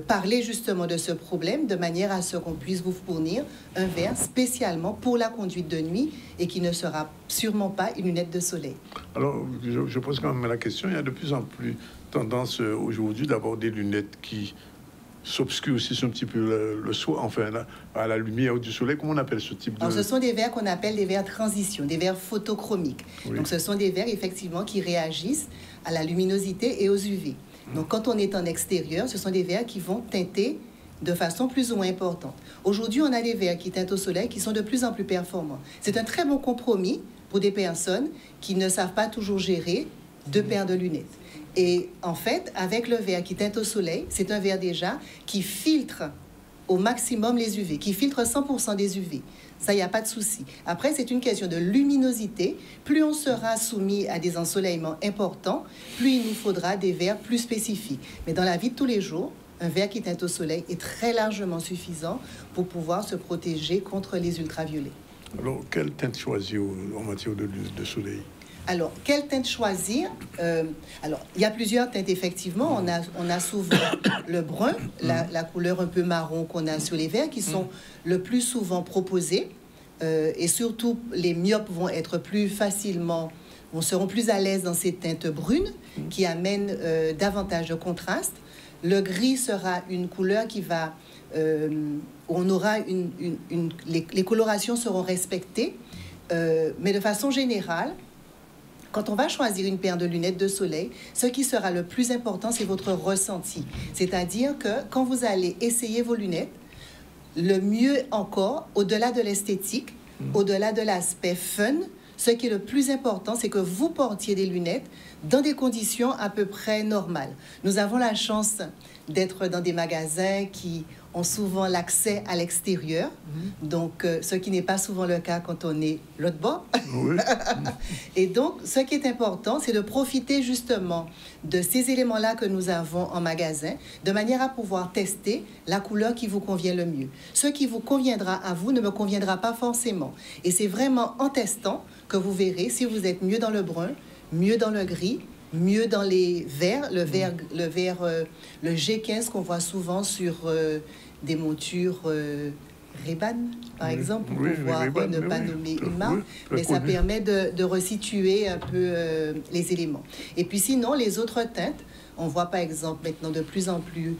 parler justement de ce problème de manière à ce qu'on puisse vous fournir un verre spécialement pour la conduite de nuit et qui ne sera sûrement pas une lunette de soleil. Alors, je pose quand même la question, il y a de plus en plus tendance aujourd'hui d'avoir des lunettes qui s'obscurent aussi un petit peu le soir, enfin à la lumière du soleil. Comment on appelle ce type de... Alors, ce sont des verres qu'on appelle des verres transition, des verres photochromiques. Oui. Donc ce sont des verres effectivement qui réagissent à la luminosité et aux UV. Donc, quand on est en extérieur, ce sont des verres qui vont teinter de façon plus ou moins importante. Aujourd'hui, on a des verres qui teintent au soleil qui sont de plus en plus performants. C'est un très bon compromis pour des personnes qui ne savent pas toujours gérer deux paires de lunettes. Et en fait, avec le verre qui teinte au soleil, c'est un verre déjà qui filtre au maximum les UV, qui filtre 100% des UV. Ça, il n'y a pas de souci. Après, c'est une question de luminosité. Plus on sera soumis à des ensoleillements importants, plus il nous faudra des verres plus spécifiques. Mais dans la vie de tous les jours, un verre qui teinte au soleil est très largement suffisant pour pouvoir se protéger contre les ultraviolets. Alors, quelle teinte choisir en matière de soleil? Alors, quelle teinte choisir? Alors, il y a plusieurs teintes, effectivement. On a souvent le brun, la couleur un peu marron qu'on a sur les verres, qui sont le plus souvent proposés. Et surtout, les myopes vont être plus facilement, seront plus à l'aise dans ces teintes brunes, qui amènent davantage de contraste. Le gris sera une couleur qui va... on aura les colorations seront respectées, mais de façon générale, quand on va choisir une paire de lunettes de soleil, ce qui sera le plus important, c'est votre ressenti. C'est-à-dire que quand vous allez essayer vos lunettes, le mieux encore, au-delà de l'esthétique, au-delà de l'aspect fun, ce qui est le plus important, c'est que vous portiez des lunettes dans des conditions à peu près normales. Nous avons la chance d'être dans des magasins qui ont souvent l'accès à l'extérieur, donc ce qui n'est pas souvent le cas quand on est l'autre bord. Oui. Et donc, ce qui est important, c'est de profiter justement de ces éléments-là que nous avons en magasin, de manière à pouvoir tester la couleur qui vous convient le mieux. Ce qui vous conviendra à vous ne me conviendra pas forcément. Et c'est vraiment en testant que vous verrez si vous êtes mieux dans le brun, mieux dans le gris, mieux dans les verts, le G15 qu'on voit souvent sur des montures Ray-Ban, par exemple, pour pouvoir ne pas nommer une marque, mais ça permet de resituer un peu les éléments. Et puis sinon, les autres teintes, on voit par exemple maintenant de plus en plus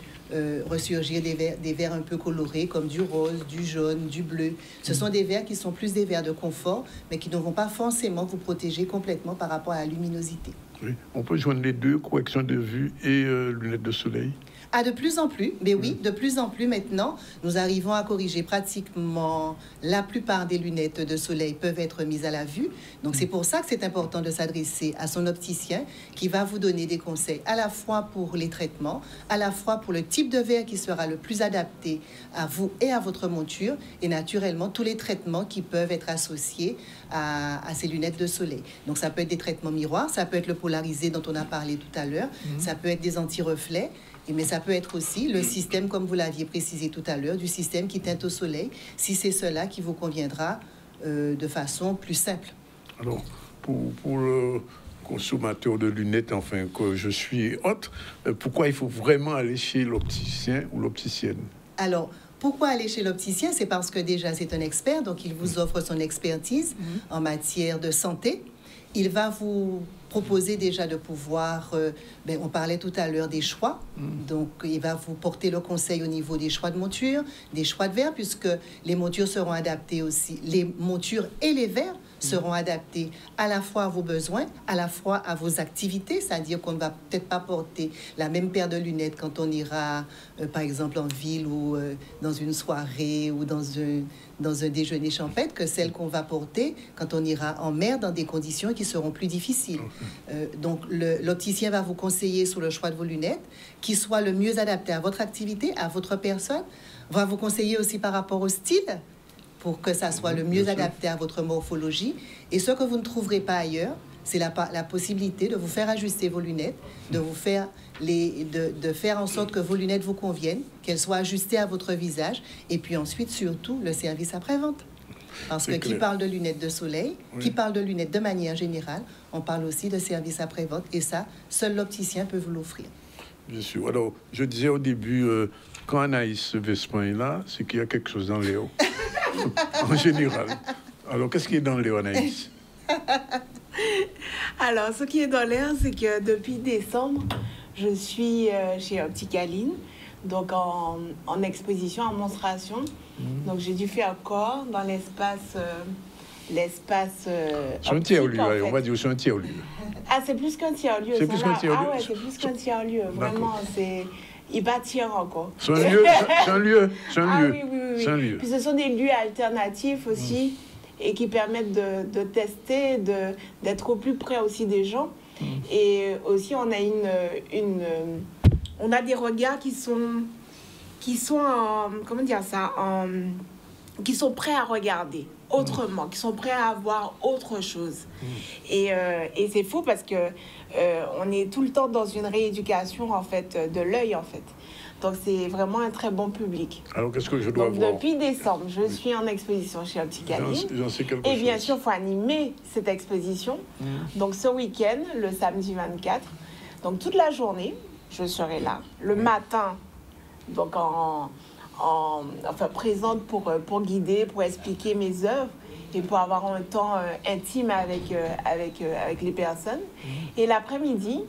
ressurgir des verres un peu colorés, comme du rose, du jaune, du bleu. Ce sont des verres qui sont plus des verres de confort, mais qui ne vont pas forcément vous protéger complètement par rapport à la luminosité. Oui. On peut joindre les deux, correction de vue et lunettes de soleil? Ah, de plus en plus, mais oui, de plus en plus maintenant, nous arrivons à corriger pratiquement la plupart des lunettes de soleil peuvent être mises à la vue. Donc, c'est pour ça que c'est important de s'adresser à son opticien qui va vous donner des conseils à la fois pour les traitements, à la fois pour le type de verre qui sera le plus adapté à vous et à votre monture, et naturellement tous les traitements qui peuvent être associés à ces lunettes de soleil. Donc, ça peut être des traitements miroirs, ça peut être le polarisé dont on a parlé tout à l'heure, ça peut être des anti-reflets, mais ça peut être aussi le système, comme vous l'aviez précisé tout à l'heure, du système qui teinte au soleil, si c'est cela qui vous conviendra de façon plus simple. Alors, pour le consommateur de lunettes, enfin, que je suis autre, pourquoi il faut vraiment aller chez l'opticien ou l'opticienne? Alors, pourquoi aller chez l'opticien? C'est parce que déjà, c'est un expert, donc il vous offre son expertise en matière de santé. Il va vous proposer déjà de pouvoir, on parlait tout à l'heure des choix, donc il va vous porter le conseil au niveau des choix de monture, des choix de verres, puisque les montures seront adaptées aussi, les montures et les verres seront adaptés à la fois à vos besoins, à la fois à vos activités, c'est-à-dire qu'on ne va peut-être pas porter la même paire de lunettes quand on ira, par exemple, en ville ou dans une soirée ou dans un déjeuner champêtre que celle qu'on va porter quand on ira en mer dans des conditions qui seront plus difficiles. Donc, l'opticien va vous conseiller sur le choix de vos lunettes qui soient le mieux adapté à votre activité, à votre personne, va vous conseiller aussi par rapport au style, pour que ça soit le mieux adapté à votre morphologie. Et ce que vous ne trouverez pas ailleurs, c'est la possibilité de vous faire ajuster vos lunettes, de faire en sorte que vos lunettes vous conviennent, qu'elles soient ajustées à votre visage, et puis ensuite, surtout, le service après-vente. Parce que qui parle de lunettes de soleil, qui parle de lunettes de manière générale, on parle aussi de service après-vente. Et ça, seul l'opticien peut vous l'offrir. Bien sûr. Alors, je disais au début, quand Anaïs se fait ce point-là, c'est qu'il y a quelque chose dans l'air. En général. Alors, qu'est-ce qui est dans l'air, Anaïs? Alors, ce qui est dans l'air, c'est que depuis décembre, je suis chez Opticaline, donc en exposition, en monstration. Donc, j'ai dû faire corps dans l'espace... c'est un tiers-lieu, on va dire, c'est un tiers-lieu. Ah, c'est plus qu'un tiers-lieu. C'est plus qu'un tiers-lieu. Ah ouais, c'est plus qu'un tiers-lieu. Vraiment, c'est... Il bâtir encore. C'est un lieu, c'est un lieu, c'est un ah, lieu. Oui, oui, oui. C'est un lieu. Puis ce sont des lieux alternatifs aussi et qui permettent de tester, d'être au plus près aussi des gens. Et aussi, on a on a des regards qui sont comment dire ça, qui sont prêts à regarder autrement, qui sont prêts à voir autre chose. Et c'est fou parce que on est tout le temps dans une rééducation en fait de l'œil en fait. Donc c'est vraiment un très bon public. Alors qu'est-ce que je dois voir? Depuis décembre, je suis en exposition chez Opticaline. J'en sais quelque chose. Et bien sûr, il faut animer cette exposition. Donc ce week-end, le samedi 24, donc toute la journée, je serai là. Le matin, donc enfin présente pour guider, pour expliquer mes œuvres et pour avoir un temps intime avec les personnes. Et l'après-midi,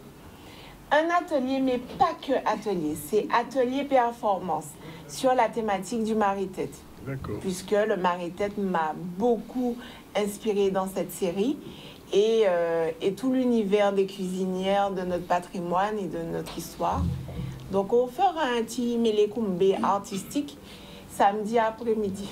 un atelier, mais pas que atelier, c'est atelier performance sur la thématique du mari-tête. D'accord. Puisque le mari-tête m'a beaucoup inspiré dans cette série et tout l'univers des cuisinières, de notre patrimoine et de notre histoire. Donc, on fera un petit mêlé-koumbé artistique samedi après-midi.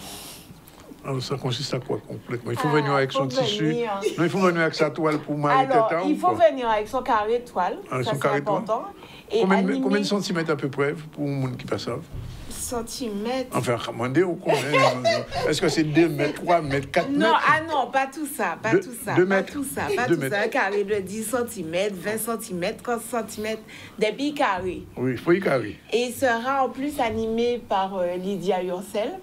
Alors, ça consiste à quoi complètement? Il faut venir avec son tissu. Non, il faut venir avec sa toile pour marier. Alors, il faut venir avec son carré de toile. Ça, c'est important. Et combien de centimètres à peu près pour le monde qui passe ça? Centimètres. Enfin, commandez ou combien? Est-ce que c'est 2 mètres, 3 mètres, 4 mètres? Non, ah non, pas tout ça, pas tout ça. 2 mètres. Pas tout ça, pas tout ça. Un carré de 10 cm, 20 cm, 30 cm, des billes carrés. Oui, il faut y carré. Et il sera en plus animé par Lydia Ursel,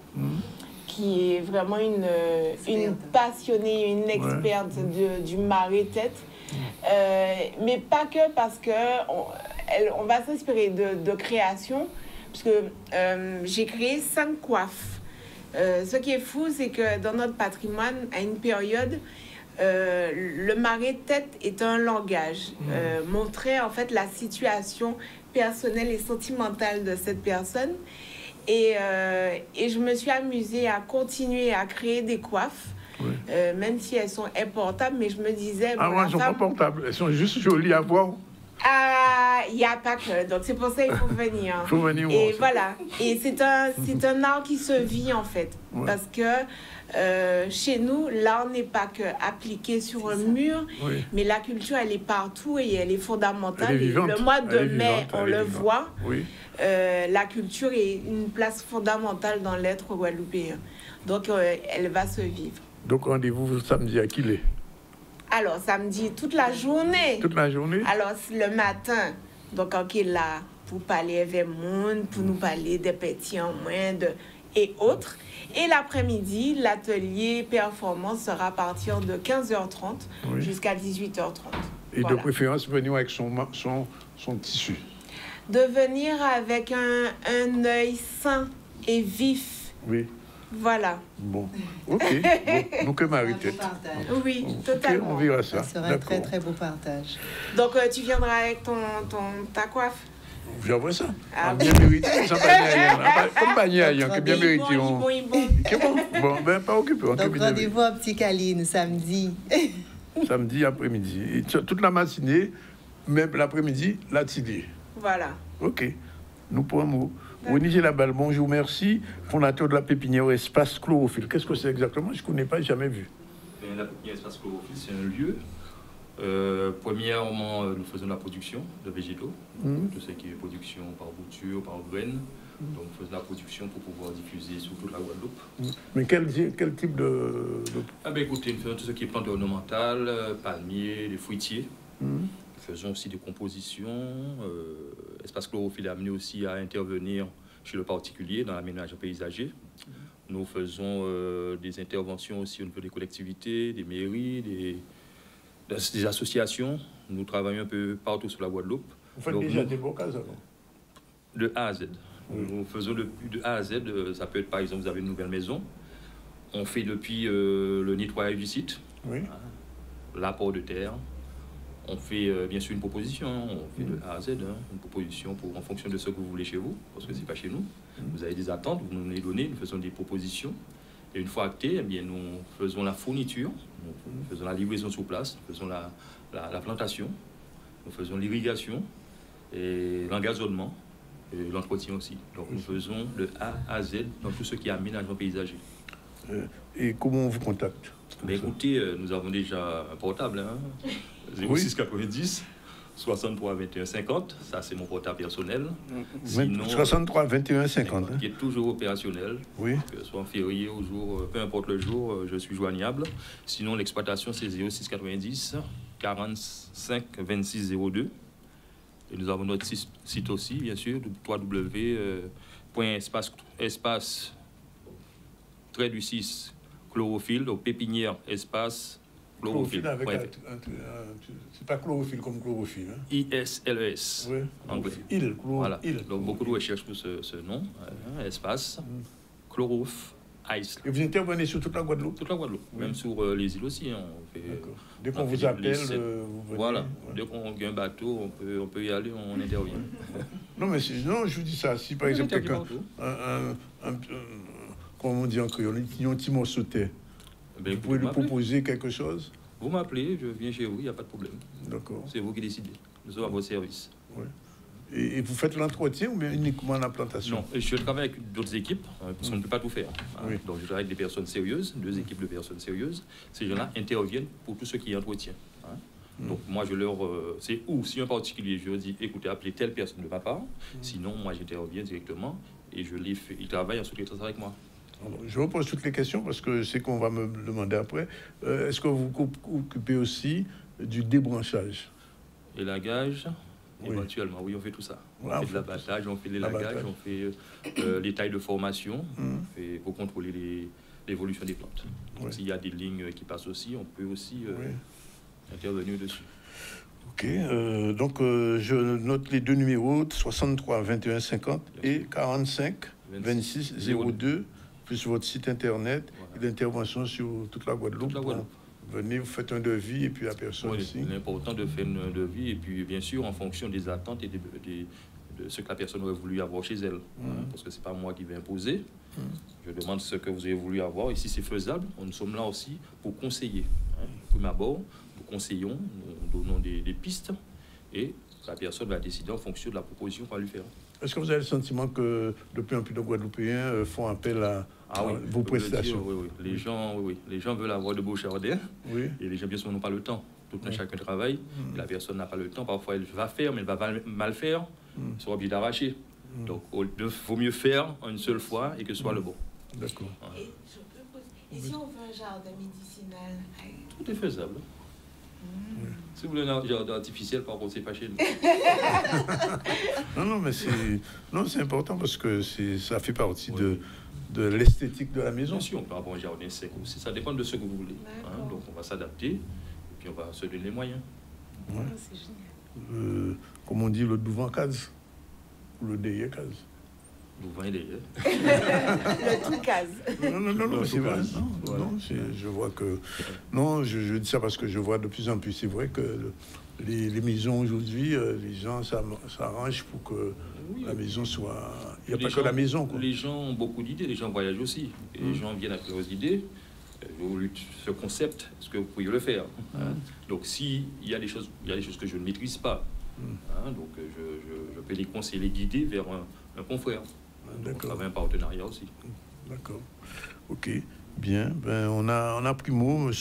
qui est vraiment une passionnée, une experte du mari-tête. Mais pas que parce que on va s'inspirer de création. Parce que j'ai créé 5 coiffes. Ce qui est fou, c'est que dans notre patrimoine, à une période, le mari-tête est un langage. Montrer en fait la situation personnelle et sentimentale de cette personne. Et je me suis amusée à continuer à créer des coiffes. Oui. Même si elles sont importables, mais je me disais... Ah ouais, elles ne sont pas portables, elles sont juste jolies à voir. Ah, il n'y a pas que. Donc, c'est pour ça qu'il faut venir. Il faut venir et voilà. Et c'est un art qui se vit, en fait. Ouais. Parce que chez nous, l'art n'est pas que appliqué sur un mur, mais la culture, elle est partout et elle est fondamentale. Elle est vivante. Le mois de mai, on le voit. Oui. La culture est une place fondamentale dans l'être guadeloupéen. Donc, elle va se vivre. Donc, rendez-vous samedi à Quillet? Alors, samedi, toute la journée. Toute la journée? Alors, le matin, donc, on est là pour parler avec le monde, pour nous parler des petits en moins et autres. Et l'après-midi, l'atelier performance sera à partir de 15h30 jusqu'à 18h30. Et voilà. De préférence, venir avec son tissu? De venir avec un œil sain et vif. Oui. Voilà. Bon, ok. Bon, donc, mari-tête. Oui, totalement. Okay, on verra ça. Ça sera un très, très beau partage. Donc, tu viendras avec ta coiffe? J'envoie ça. Ah, bien mérité. Comme Bagnayan, qui est bien mérité. Bon, ben, pas occupé. Donc, rendez-vous à Opticaline samedi. Samedi après-midi. Toute la matinée, même l'après-midi, l'atelier. Voilà. Ok. Nous prenons. Renigé Laballe, bonjour, merci. Fondateur de la pépinière Espace Chlorophylle. Qu'est-ce que c'est exactement? Je ne connais pas, jamais vu. La pépinière Espace Chlorophylle, c'est un lieu. Premièrement, nous faisons de la production de végétaux. Tout ce qui est production par bouture, par graines. Donc, nous faisons de la production pour pouvoir diffuser sur toute la Guadeloupe. Mais quel type de... Ah ben écoutez, nous faisons tout ce qui est plantes ornementales, palmiers, les fruitiers. Nous faisons aussi des compositions. Espace Chlorophylle est amené aussi à intervenir chez le particulier dans l'aménagement paysager. Nous faisons des interventions aussi au niveau des collectivités, des mairies, des associations. Nous travaillons un peu partout sur la Guadeloupe. Vous faites déjà des beaux cases avant? De A à Z. Nous faisons de A à Z. Ça peut être, par exemple, vous avez une nouvelle maison. On fait depuis le nettoyage du site, l'apport de terre. On fait bien sûr une proposition, on fait de A à Z, une proposition en fonction de ce que vous voulez chez vous, parce que ce n'est pas chez nous. Vous avez des attentes, vous nous les donnez, nous faisons des propositions. Et une fois actées, eh bien, nous faisons la fourniture, nous faisons la livraison sur place, nous faisons la plantation, nous faisons l'irrigation et l'engazonnement et l'entretien aussi. Donc nous faisons de A à Z dans tout ce qui est aménagement paysager. Et comment on vous contacte? Écoutez, nous avons déjà un portable, 0690 63 21 50, ça c'est mon portable personnel. Sinon, 63 21 50. Qui est toujours opérationnel. Oui. Que ce soit en février au jour, peu importe le jour, je suis joignable. Sinon, l'exploitation c'est 0690 45 26 02. Et nous avons notre site aussi, bien sûr, www.espace chlorophylle, donc pépinière espace chlorophylle. C'est pas chlorophylle comme chlorophylle. Hein? ISLES. Oui. Anglais. Voilà. Donc beaucoup de recherches pour ce nom, espace chlorophylle. Et vous intervenez sur toute la Guadeloupe? Toute la Guadeloupe, même sur les îles aussi. Dès qu'on vous appelle, vous venez. Voilà. Dès qu'on a un bateau, on peut y aller, on intervient. Non, mais non, je vous dis ça. Si par exemple quelqu'un, comment on dit en créole, un petit morceau de terre, vous pouvez lui proposer quelque chose? Vous m'appelez, je viens chez vous, il n'y a pas de problème. D'accord. C'est vous qui décidez. Nous sommes à votre service. Oui. Et vous faites l'entretien ou bien uniquement la plantation? Non, je travaille avec d'autres équipes, parce qu'on ne peut pas tout faire. Oui. Donc je travaille avec des personnes sérieuses, 2 équipes de personnes sérieuses. Ces gens-là interviennent pour tout ce qui est entretien. Donc moi, je leur... c'est où, si un particulier, je leur dis, écoutez, appelez telle personne de ma part. Sinon, moi, j'interviens directement et ils travaillent en sous-traitance avec moi. Alors, je repose toutes les questions parce que je sais qu'on va me demander après. Est-ce que vous vous occupez aussi du débranchage? Et l'agage? Éventuellement, oui, on fait tout ça. On fait de l'abattage, on fait l'élagage, on fait les tailles de formation, pour contrôler l'évolution des plantes. Donc, s'il y a des lignes qui passent aussi, on peut aussi intervenir dessus. Ok, donc je note les 2 numéros, 63 21 50 et 45 26 02, plus votre site internet et l'intervention sur toute la Guadeloupe. Venez, vous faites un devis et puis la personne aussi. C'est important de faire un devis et puis bien sûr en fonction des attentes et de ce que la personne aurait voulu avoir chez elle. Parce que c'est pas moi qui vais imposer. Je demande ce que vous avez voulu avoir. Et si c'est faisable, nous sommes là aussi pour conseiller. Pour d'abord, nous conseillons, nous donnons des pistes et la personne va décider en fonction de la proposition qu'on va lui faire. Est-ce que vous avez le sentiment que de plus en plus de Guadeloupéens font appel à vos prestations? Oui. Les gens veulent avoir de beaux jardins. Oui. Et les gens, bien sûr, n'ont pas le temps. Tout un chacun travaille. Et la personne n'a pas le temps. Parfois, elle va faire, mais elle va mal faire. Elle sera obligée d'arracher. Donc, il vaut mieux faire une seule fois et que ce soit le bon. D'accord. Et si on veut un jardin médicinal? Tout est faisable. Si vous voulez un jardin artificiel, par contre, c'est pas chez nous. non, mais c'est important parce que ça fait partie de l'esthétique de la maison. Bien sûr, on peut avoir un jardin sec aussi. Ça dépend de ce que vous voulez. Donc, on va s'adapter et puis on va se donner les moyens. Ouais. C'est génial. Comme on dit, le Douvant case ou le Deyé case. Douvant et Deyé. Le tout case. Non, c'est vrai. Je vois que... Non, je dis ça parce que je vois de plus en plus. C'est vrai que les maisons aujourd'hui, les gens s'arrangent pour que la maison soit... Il n'y a pas que la maison, quoi. Les gens ont beaucoup d'idées, les gens voyagent aussi. Et les gens viennent avec leurs idées. Ce concept, est-ce que vous pourriez le faire? Donc, s'il y a des choses que je ne maîtrise pas, donc je peux les conseiller, les guider vers un confrère. Donc, on travaille un partenariat aussi. D'accord. Ok. Bien. Ben, on a pris mot, M.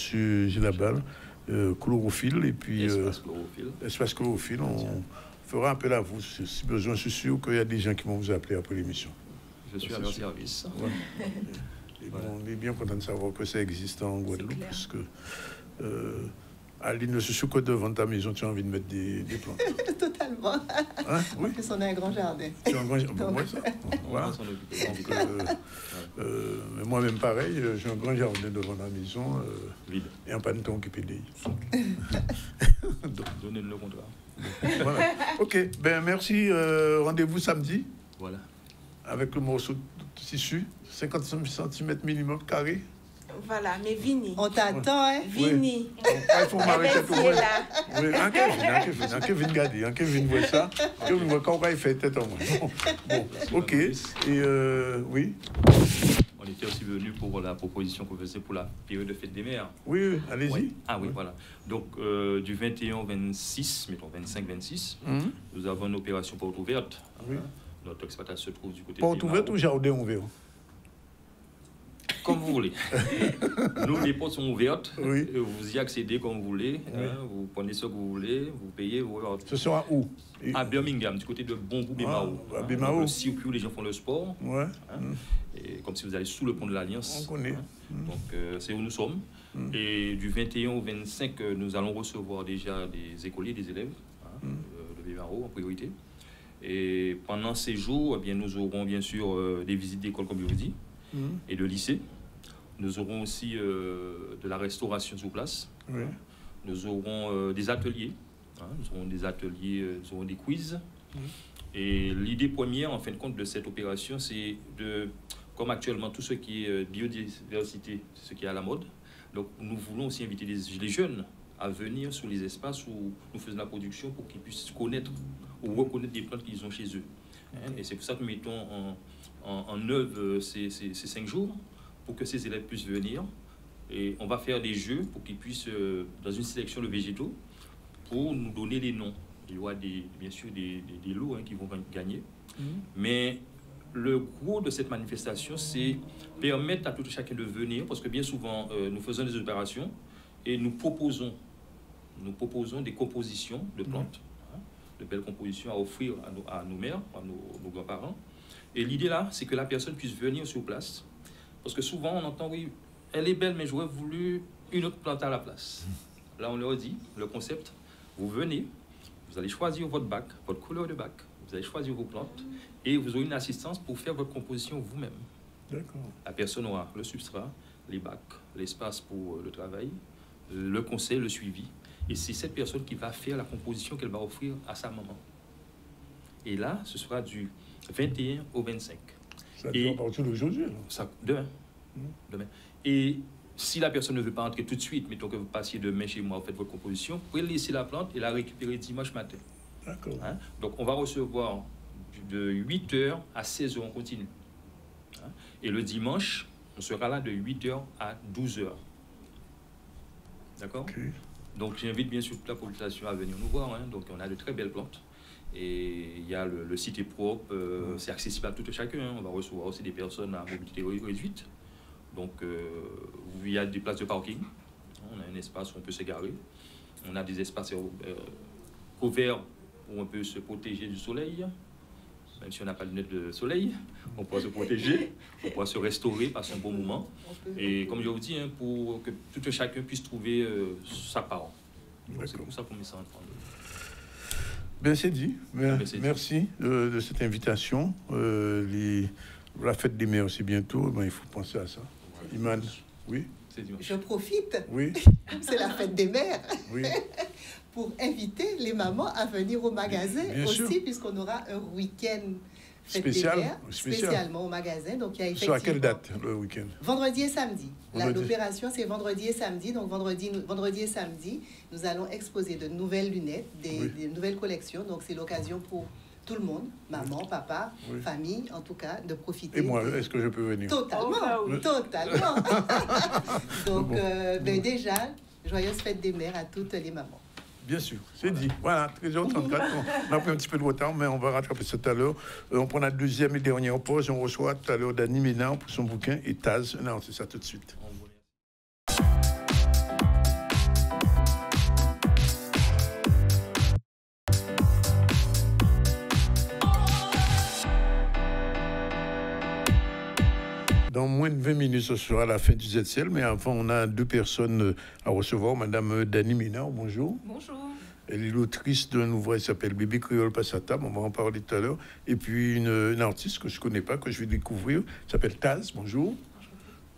Gilabal, chlorophylle et puis... Espace chlorophylle. On fera appel à vous. Si besoin, je suis sûr qu'il y a des gens qui vont vous appeler après l'émission. Je suis à leur service. Et bon, on est bien content de savoir que ça existe en Guadeloupe, parce que Aline, le chouchou devant ta maison, tu as envie de mettre des plantes? Totalement. Hein? Oui. En plus, on a un grand jardin. Tu as un grand jardin? Moi, ça. Voilà. Mais moi-même, pareil, j'ai un grand jardin devant la maison. Vide. Et un panneton qui pédille. Donnez-le le contrat. Voilà. Ok, ben merci. Rendez-vous samedi. Voilà. Avec le morceau de tissu, 55 cm minimum carré. Voilà, mais Vini. On t'attend, hein? Vini. Oui. Il faut m'arrêter tout le monde. là. Oui, un Kevin garder, un Kevin voit ça. Kevin voit quand il fait tête en moi. Bon, ok. Et oui. On était aussi venu pour la proposition qu'on faisait pour la période de fête des mères. Oui, allez-y. Oui. Ah oui, voilà. Donc, du 21 au 26, mettons 25-26, nous avons une opération porte ouverte. Oui. Notre exploitation se trouve du côté porte ouverte ou jardin ouvert? Comme vous voulez. Nous, les portes sont ouvertes. Oui. Vous y accédez comme vous voulez. Oui. Vous prenez ce que vous voulez. Vous payez. Ce sera où? À Birmingham, du côté de Bongou, Bemao. À Bemao. Le circuit où les gens font le sport. Ouais. Et comme si vous allez sous le pont de l'Alliance. On connaît. Donc, c'est où nous sommes. Et du 21 au 25, nous allons recevoir déjà des écoliers, des élèves de Bemao en priorité. Et pendant ces jours, eh bien, nous aurons bien sûr des visites d'école, comme je vous dis, et de lycée. Nous aurons aussi de la restauration sur place. Oui. Nous aurons des ateliers. Nous aurons des ateliers, nous aurons des quiz. Et l'idée première, en fin de compte, de cette opération, c'est de, comme actuellement, tout ce qui est biodiversité, c'est ce qui est à la mode. Donc, nous voulons aussi inviter les jeunes à venir sur les espaces où nous faisons la production pour qu'ils puissent connaître ou reconnaître des plantes qu'ils ont chez eux. Et c'est pour ça que nous mettons en œuvre ces 5 jours pour que ces élèves puissent venir. Et on va faire des jeux pour qu'ils puissent, dans une sélection de végétaux, pour nous donner les noms. Il y aura bien sûr des lots qui vont gagner. Mais le gros de cette manifestation, c'est permettre à tout chacun de venir, parce que bien souvent, nous faisons des opérations et nous proposons des compositions de plantes, de belles compositions à offrir à nos mères, à nos grands-parents. Et l'idée là, c'est que la personne puisse venir sur place. Parce que souvent, on entend, oui, elle est belle, mais j'aurais voulu une autre plante à la place. Là, on leur dit, le concept, vous venez, vous allez choisir votre bac, votre couleur de bac, vous allez choisir vos plantes, et vous aurez une assistance pour faire votre composition vous-même. D'accord. La personne aura le substrat, les bacs, l'espace pour le travail, le conseil, le suivi. Et c'est cette personne qui va faire la composition qu'elle va offrir à sa maman. Et là, ce sera du 21 au 25. Ça doit partir d'aujourd'hui. Demain. Demain. Et si la personne ne veut pas entrer tout de suite, mettons que vous passiez demain chez moi, vous faites votre composition, vous pouvez laisser la plante et la récupérer dimanche matin. D'accord. Donc, on va recevoir de 8h à 16h, on continue. Et le dimanche, on sera là de 8h à 12h. D'accord? Okay. Donc, j'invite bien sûr toute la population à venir nous voir. Donc, on a de très belles plantes. Et il y a le site est propre, c'est accessible à tout et chacun. On va recevoir aussi des personnes à mobilité réduite. Donc, il y a des places de parking. On a un espace où on peut se garer. On a des espaces couverts où on peut se protéger du soleil. Même si on n'a pas de lunettes de soleil, on pourra se protéger, on pourra se restaurer, passer un bon moment. Et comme je vous dis, pour que tout et chacun puisse trouver sa part. C'est comme ça qu'on met ça en train de... Bien, c'est dit. Merci de cette invitation. La fête des mères aussi bientôt, il faut penser à ça. Iman, oui? Je profite. Oui. C'est la fête des mères. Oui. Pour inviter les mamans à venir au magasin aussi, puisqu'on aura un week-end spécialement au magasin. Donc, il y a effectivement... Sur à quelle date, le week-end? Vendredi et samedi. L'opération, c'est vendredi et samedi. Donc, vendredi et samedi, nous allons exposer de nouvelles lunettes, des nouvelles collections. Donc, c'est l'occasion pour tout le monde, maman, papa, famille, en tout cas, de profiter. Et moi, est-ce que je peux venir? Totalement, totalement. Donc, déjà, joyeuse fête des mères à toutes les mamans. Bien sûr, c'est dit. Voilà, 13h34. On a pris un petit peu de retard, mais on va rattraper ça tout à l'heure. On prend la deuxième et dernière pause. On reçoit tout à l'heure Dany Ménard pour son bouquin et Taz. Non, c'est ça tout de suite. Dans moins de 20 minutes, ce sera la fin du ZCL, mais avant, on a 2 personnes à recevoir. Madame Dani Ménard, bonjour. Bonjour. Elle est l'autrice d'un ouvrage qui s'appelle Bébé Créole passe à table, on va en parler tout à l'heure. Et puis une artiste que je ne connais pas, que je vais découvrir, s'appelle Taz, bonjour.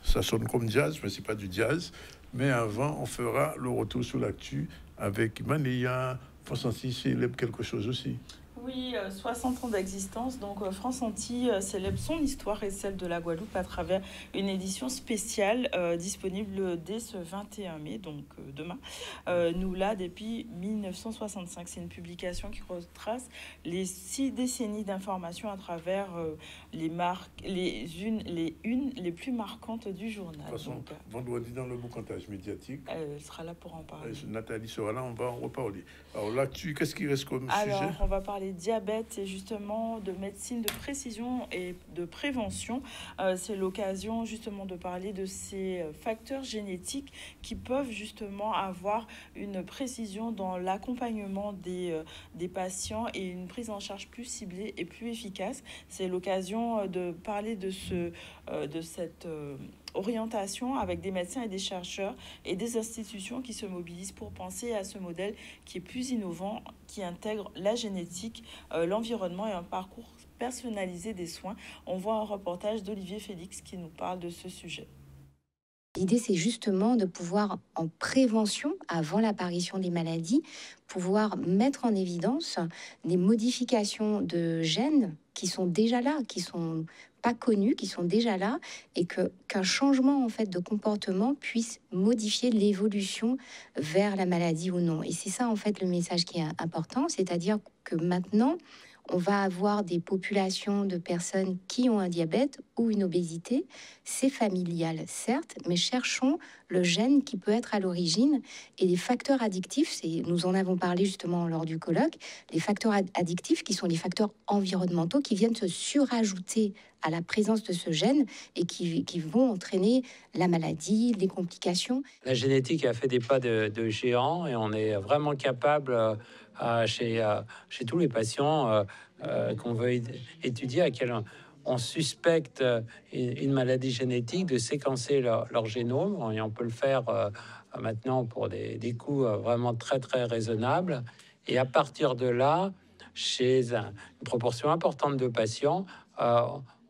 Ça sonne comme jazz, mais ce n'est pas du jazz. Mais avant, on fera le retour sur l'actu avec Manéa. France Antilles célèbre quelque chose aussi. Oui, 60 ans d'existence. Donc, France Antilles célèbre son histoire et celle de la Guadeloupe à travers une édition spéciale disponible dès ce 21 mai, donc demain. Nous, là, depuis 1965. C'est une publication qui retrace les 6 décennies d'information à travers les unes les plus marquantes du journal. De toute façon, vendredi dans le boucantage médiatique. Elle sera là pour en parler. Nathalie sera là, on va en reparler. Alors là, qu'est-ce qui reste comme sujet? Alors, on va parler diabète et justement de médecine de précision et de prévention. C'est l'occasion justement de parler de ces facteurs génétiques qui peuvent justement avoir une précision dans l'accompagnement des patients et une prise en charge plus ciblée et plus efficace. C'est l'occasion de parler de cette orientation avec des médecins et des chercheurs et des institutions qui se mobilisent pour penser à ce modèle qui est plus innovant, qui intègre la génétique, l'environnement et un parcours personnalisé des soins. On voit un reportage d'Olivier Félix qui nous parle de ce sujet. L'idée, c'est justement de pouvoir, en prévention, avant l'apparition des maladies, pouvoir mettre en évidence des modifications de gènes qui sont déjà là, qui sont pas connus, qui sont déjà là, et qu'un changement en fait de comportement puisse modifier l'évolution vers la maladie ou non. Et c'est ça en fait le message qui est important, c'est-à-dire que maintenant, on va avoir des populations de personnes qui ont un diabète ou une obésité. C'est familial, certes, mais cherchons le gène qui peut être à l'origine. Et les facteurs addictifs, nous en avons parlé justement lors du colloque, les facteurs addictifs qui sont les facteurs environnementaux qui viennent se surajouter à la présence de ce gène et qui vont entraîner la maladie, les complications. La génétique a fait des pas de géant et on est vraiment capable... chez tous les patients qu'on veut étudier, à quel on suspecte une maladie génétique, de séquencer leur génome. Et on peut le faire maintenant pour des coûts vraiment très, très raisonnables. Et à partir de là, chez une proportion importante de patients,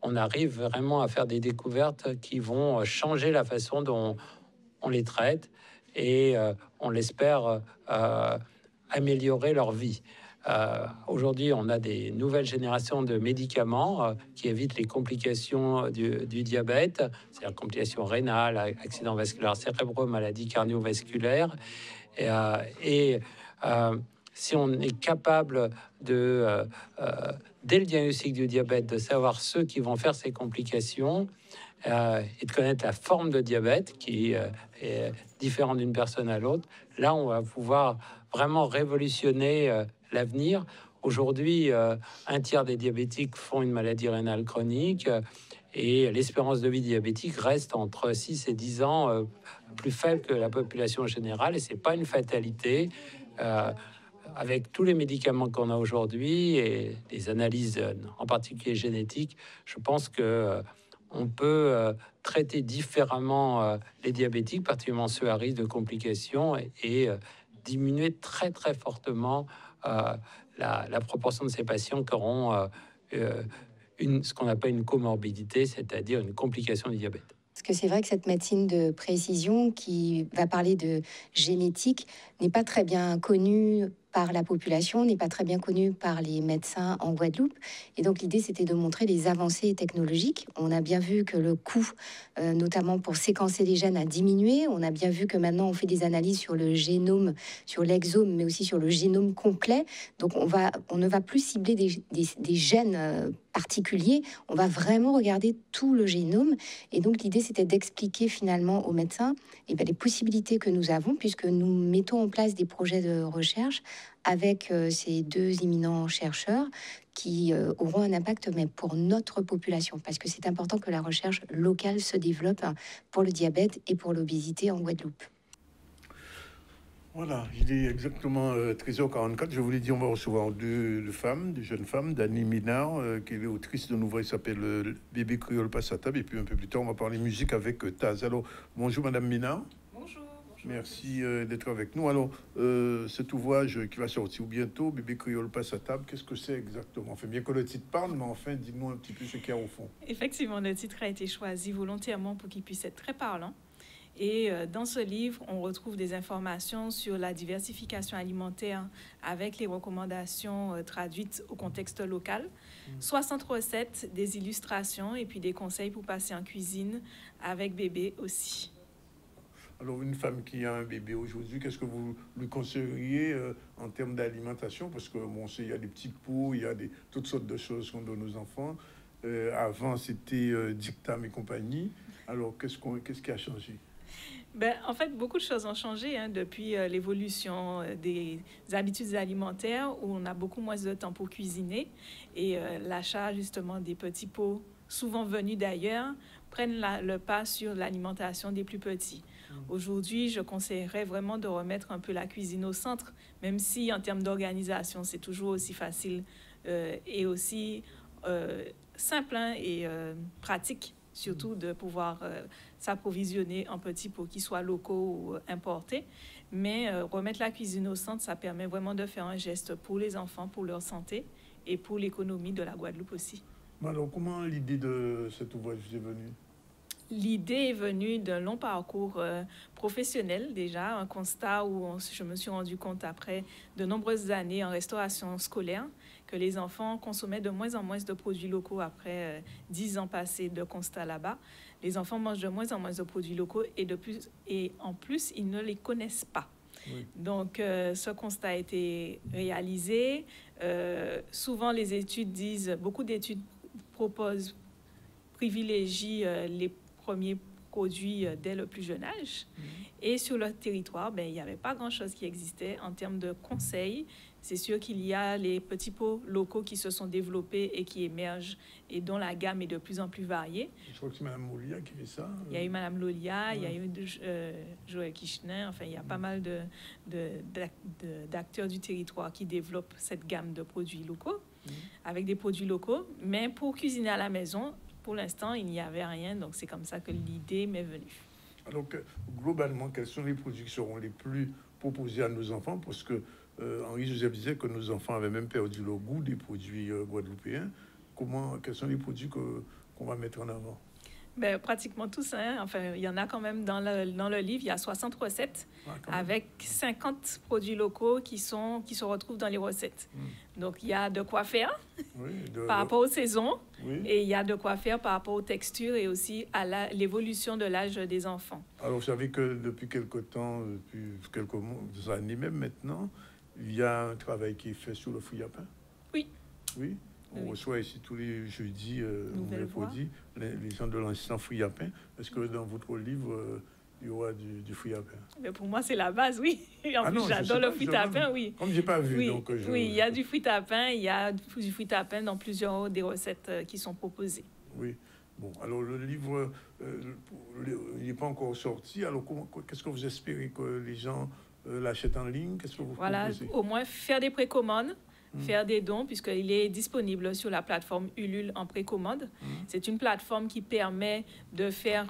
on arrive vraiment à faire des découvertes qui vont changer la façon dont on les traite et on l'espère améliorer leur vie. Aujourd'hui, on a des nouvelles générations de médicaments qui évitent les complications du diabète, c'est-à-dire complications rénales, accidents vasculaires cérébraux, maladies cardiovasculaires. Si on est capable de, dès le diagnostic du diabète, de savoir ceux qui vont faire ces complications et de connaître la forme de diabète qui est différente d'une personne à l'autre, là, on va pouvoir vraiment révolutionner l'avenir. Aujourd'hui, un tiers des diabétiques font une maladie rénale chronique et l'espérance de vie diabétique reste entre 6 et 10 ans plus faible que la population générale, et c'est pas une fatalité. Avec tous les médicaments qu'on a aujourd'hui et les analyses, en particulier génétiques, je pense que on peut traiter différemment les diabétiques, particulièrement ceux à risque de complications, et diminuer très très fortement la proportion de ces patients qui auront ce qu'on appelle une comorbidité, c'est-à-dire une complication du diabète. Parce que c'est vrai que cette médecine de précision qui va parler de génétique n'est pas très bien connue par la population, n'est pas très bien connue par les médecins en Guadeloupe. Et donc l'idée, c'était de montrer les avancées technologiques. On a bien vu que le coût, notamment pour séquencer les gènes, a diminué. On a bien vu que maintenant, on fait des analyses sur le génome, sur l'exome, mais aussi sur le génome complet. Donc on ne va plus cibler des gènes particuliers. On va vraiment regarder tout le génome. Et donc l'idée, c'était d'expliquer finalement aux médecins les possibilités que nous avons, puisque nous mettons en place des projets de recherche avec ces 2 éminents chercheurs qui auront un impact mais pour notre population, parce que c'est important que la recherche locale se développe pour le diabète et pour l'obésité en Guadeloupe. Voilà, il est exactement 13h44. Je voulais dire, on va recevoir deux femmes, deux jeunes femmes, Dani Minard, qui est autrice d'un ouvrage qui s'appelle Bébé Créole passe à table. Et puis un peu plus tard, on va parler musique avec Taz. Alors, bonjour Madame Minard. Bonjour. Merci d'être avec nous. Alors, cet ouvrage qui va sortir bientôt, Bébé Créole passe à table, qu'est-ce que c'est exactement? Enfin, bien que le titre parle, mais enfin, dites-nous un petit peu ce qu'il y a au fond. Effectivement, le titre a été choisi volontairement pour qu'il puisse être très parlant. Et dans ce livre, on retrouve des informations sur la diversification alimentaire avec les recommandations traduites au contexte local, 60 recettes, des illustrations et puis des conseils pour passer en cuisine avec bébé aussi. Alors, une femme qui a un bébé aujourd'hui, qu'est-ce que vous lui conseilleriez en termes d'alimentation? Parce que, bon, il y a des petits pots, il y a toutes sortes de choses qu'on donne aux enfants. Avant, c'était Dictam et compagnie. Alors, qu'est-ce qui a changé? Ben, en fait, beaucoup de choses ont changé depuis l'évolution des habitudes alimentaires où on a beaucoup moins de temps pour cuisiner et l'achat justement des petits pots, souvent venus d'ailleurs, prennent le pas sur l'alimentation des plus petits. Aujourd'hui, je conseillerais vraiment de remettre un peu la cuisine au centre, même si en termes d'organisation, c'est toujours aussi facile et aussi simple et pratique. Surtout de pouvoir s'approvisionner en petits pots qui soient locaux ou importés. Mais remettre la cuisine au centre, ça permet vraiment de faire un geste pour les enfants, pour leur santé et pour l'économie de la Guadeloupe aussi. Alors, comment l'idée de cet ouvrage est venue? L'idée est venue d'un long parcours professionnel déjà, un constat où je me suis rendu compte après de nombreuses années en restauration scolaire que les enfants consommaient de moins en moins de produits locaux après 10 ans passés de constat là-bas. Les enfants mangent de moins en moins de produits locaux et en plus, ils ne les connaissent pas. Oui. Donc, ce constat a été réalisé. Souvent, les études disent, beaucoup d'études privilégient les premiers produits dès le plus jeune âge. Et sur le territoire, il n'y avait pas grand-chose qui existait en termes de conseils. C'est sûr qu'il y a les petits pots locaux qui se sont développés et qui émergent et dont la gamme est de plus en plus variée. Je crois que c'est Mme Lolia qui fait ça. Il y a eu Mme Lolia, il y a eu Joël Kichner, enfin il y a pas mal d'acteurs du territoire qui développent cette gamme de produits locaux, avec des produits locaux. Mais pour cuisiner à la maison, pour l'instant, il n'y avait rien, donc c'est comme ça que l'idée m'est venue. Alors, globalement, quels sont les produits qui seront les plus proposés à nos enfants? Parce que Henri Joseph disait que nos enfants avaient même perdu le goût des produits guadeloupéens. Quels sont les produits qu'on va mettre en avant? Pratiquement tous. Enfin, il y en a quand même dans le livre. Il y a 60 recettes avec 50 produits locaux qui se retrouvent dans les recettes. Donc, il y a de quoi faire par rapport aux saisons et il y a de quoi faire par rapport aux textures et aussi à l'évolution de l'âge des enfants. Alors, vous savez que depuis quelque temps, depuis quelques années même maintenant, il y a un travail qui est fait sur le fruit à pain. Oui. Oui. On reçoit ici tous les jeudis, mercredis, les gens de l'instant fruit à pain. Est-ce que dans votre livre, il y aura du fruit à pain? Mais pour moi, c'est la base, oui. En plus, j'adore le fruit à pain, oui. Comme je n'ai pas vu, oui, donc... Oui, il y a du fruit à pain, il y a du fruit à pain dans plusieurs des recettes qui sont proposées. Oui. Bon, alors le livre, il n'est pas encore sorti. Alors, qu'est-ce que vous espérez que les gens l'achètent en ligne? Qu'est-ce que vous proposez? Au moins faire des précommandes. Faire des dons, puisqu'il est disponible sur la plateforme Ulule en précommande. C'est une plateforme qui permet de faire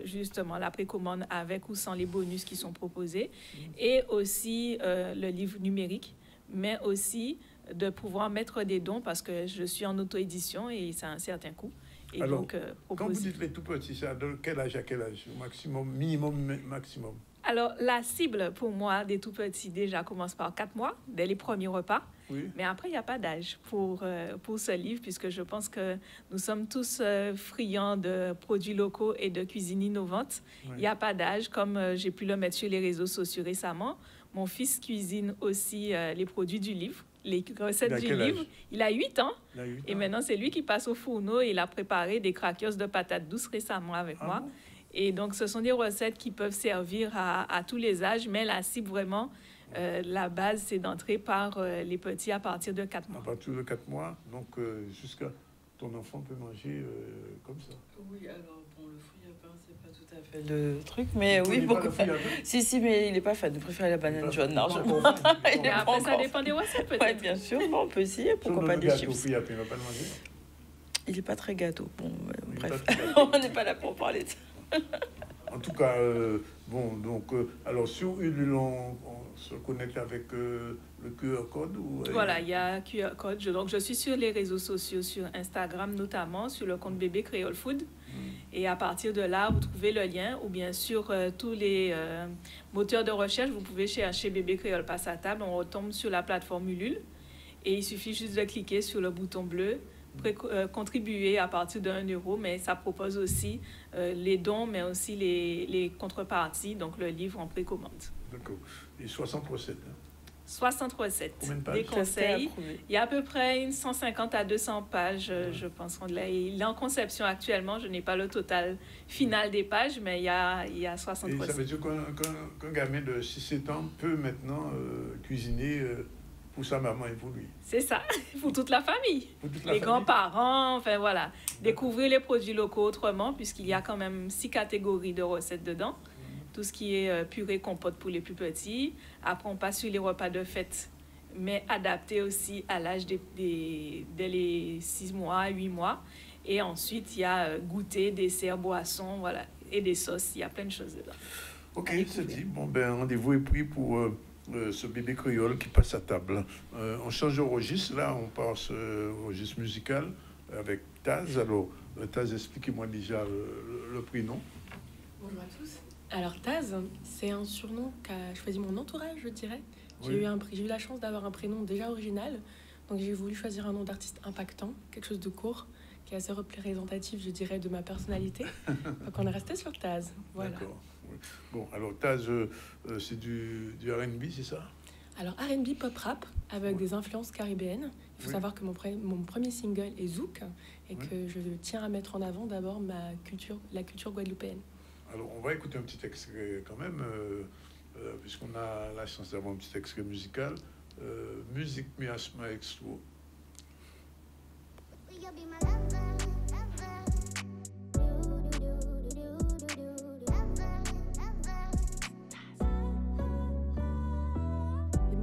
justement la précommande avec ou sans les bonus qui sont proposés, et aussi le livre numérique, mais aussi de pouvoir mettre des dons, parce que je suis en auto-édition et ça a un certain coût. Et alors, donc, quand vous dites les tout petits, c'est de quel âge à quel âge? Maximum, minimum, maximum? Alors, la cible pour moi des tout petits déjà commence par 4 mois, dès les premiers repas. Oui. Mais après, il n'y a pas d'âge pour ce livre, puisque je pense que nous sommes tous friands de produits locaux et de cuisine innovante. Oui. Il n'y a pas d'âge, comme j'ai pu le mettre sur les réseaux sociaux récemment. Mon fils cuisine aussi les produits du livre, les recettes du livre. Il a 8 ans. Et maintenant, c'est lui qui passe au fourneau et il a préparé des crackers de patates douces récemment avec moi. Bon? Et donc, ce sont des recettes qui peuvent servir à tous les âges, mais la cible vraiment, la base, c'est d'entrer par les petits à partir de 4 mois. À partir de 4 mois, donc jusqu'à ton enfant peut manger comme ça. Oui, alors bon, le fruit à pain, c'est pas tout à fait le truc, mais oui, pourquoi pas. Si, mais il n'est pas fan, il préfère la banane jaune, largement. Après, ça dépend des recettes, peut-être. Oui, bien sûr, bon, on peut essayer, pourquoi pas des chips. Il ne va pas le manger. Il n'est pas très gâteau, bon, bref, on n'est pas là pour parler de ça. En tout cas, bon, donc, alors sur Ulule, on se connecte avec le QR code ou, Voilà, il y a un QR code. Donc, je suis sur les réseaux sociaux, sur Instagram notamment, sur le compte Bébé Créole Food. Et à partir de là, vous trouvez le lien, ou bien sur tous les moteurs de recherche, vous pouvez chercher Bébé Créole passe à table. On retombe sur la plateforme Ulule. Et il suffit juste de cliquer sur le bouton bleu, contribuer à partir de 1 €, mais ça propose aussi les dons, mais aussi les contreparties, donc le livre en précommande. D'accord. Et 60 recettes. 60 recettes, des conseils. Il y a à peu près 150 à 200 pages, je pense. Il est en conception actuellement. Je n'ai pas le total final des pages, mais il y a 60 recettes. Ça veut dire qu'un gamin de 6-7 ans peut maintenant cuisiner pour sa maman et pour lui. C'est ça, pour toute la famille. Les grands-parents, enfin voilà. Découvrir les produits locaux autrement, puisqu'il y a quand même 6 catégories de recettes dedans. Tout ce qui est purée, compote pour les plus petits. Après, on passe sur les repas de fête, mais adaptés aussi à l'âge dès les 6 mois, 8 mois. Et ensuite, il y a goûter, dessert, boisson, voilà, et des sauces. Il y a plein de choses dedans. Ok, c'est dit. Bon, ben, rendez-vous est pris pour ce bébé créole qui passe à table. On change de registre. Là, on passe au registre musical avec Taz. Alors, Taz, expliquez-moi déjà le prénom. Bonjour à tous. Alors Taz, c'est un surnom qu'a choisi mon entourage, je dirais. J'ai eu la chance d'avoir un prénom déjà original, donc j'ai voulu choisir un nom d'artiste impactant, quelque chose de court, qui est assez représentatif, je dirais, de ma personnalité. Donc on est resté sur Taz. Voilà. D'accord. Bon, alors Taz, c'est du R&B, c'est ça? Alors R&B pop-rap, avec des influences caribéennes. Il faut savoir que mon premier single est Zouk, et que je tiens à mettre en avant d'abord la culture guadeloupéenne. Alors, on va écouter un petit extrait quand même, puisqu'on a la chance d'avoir un petit extrait musical. Musique Miasma Expo.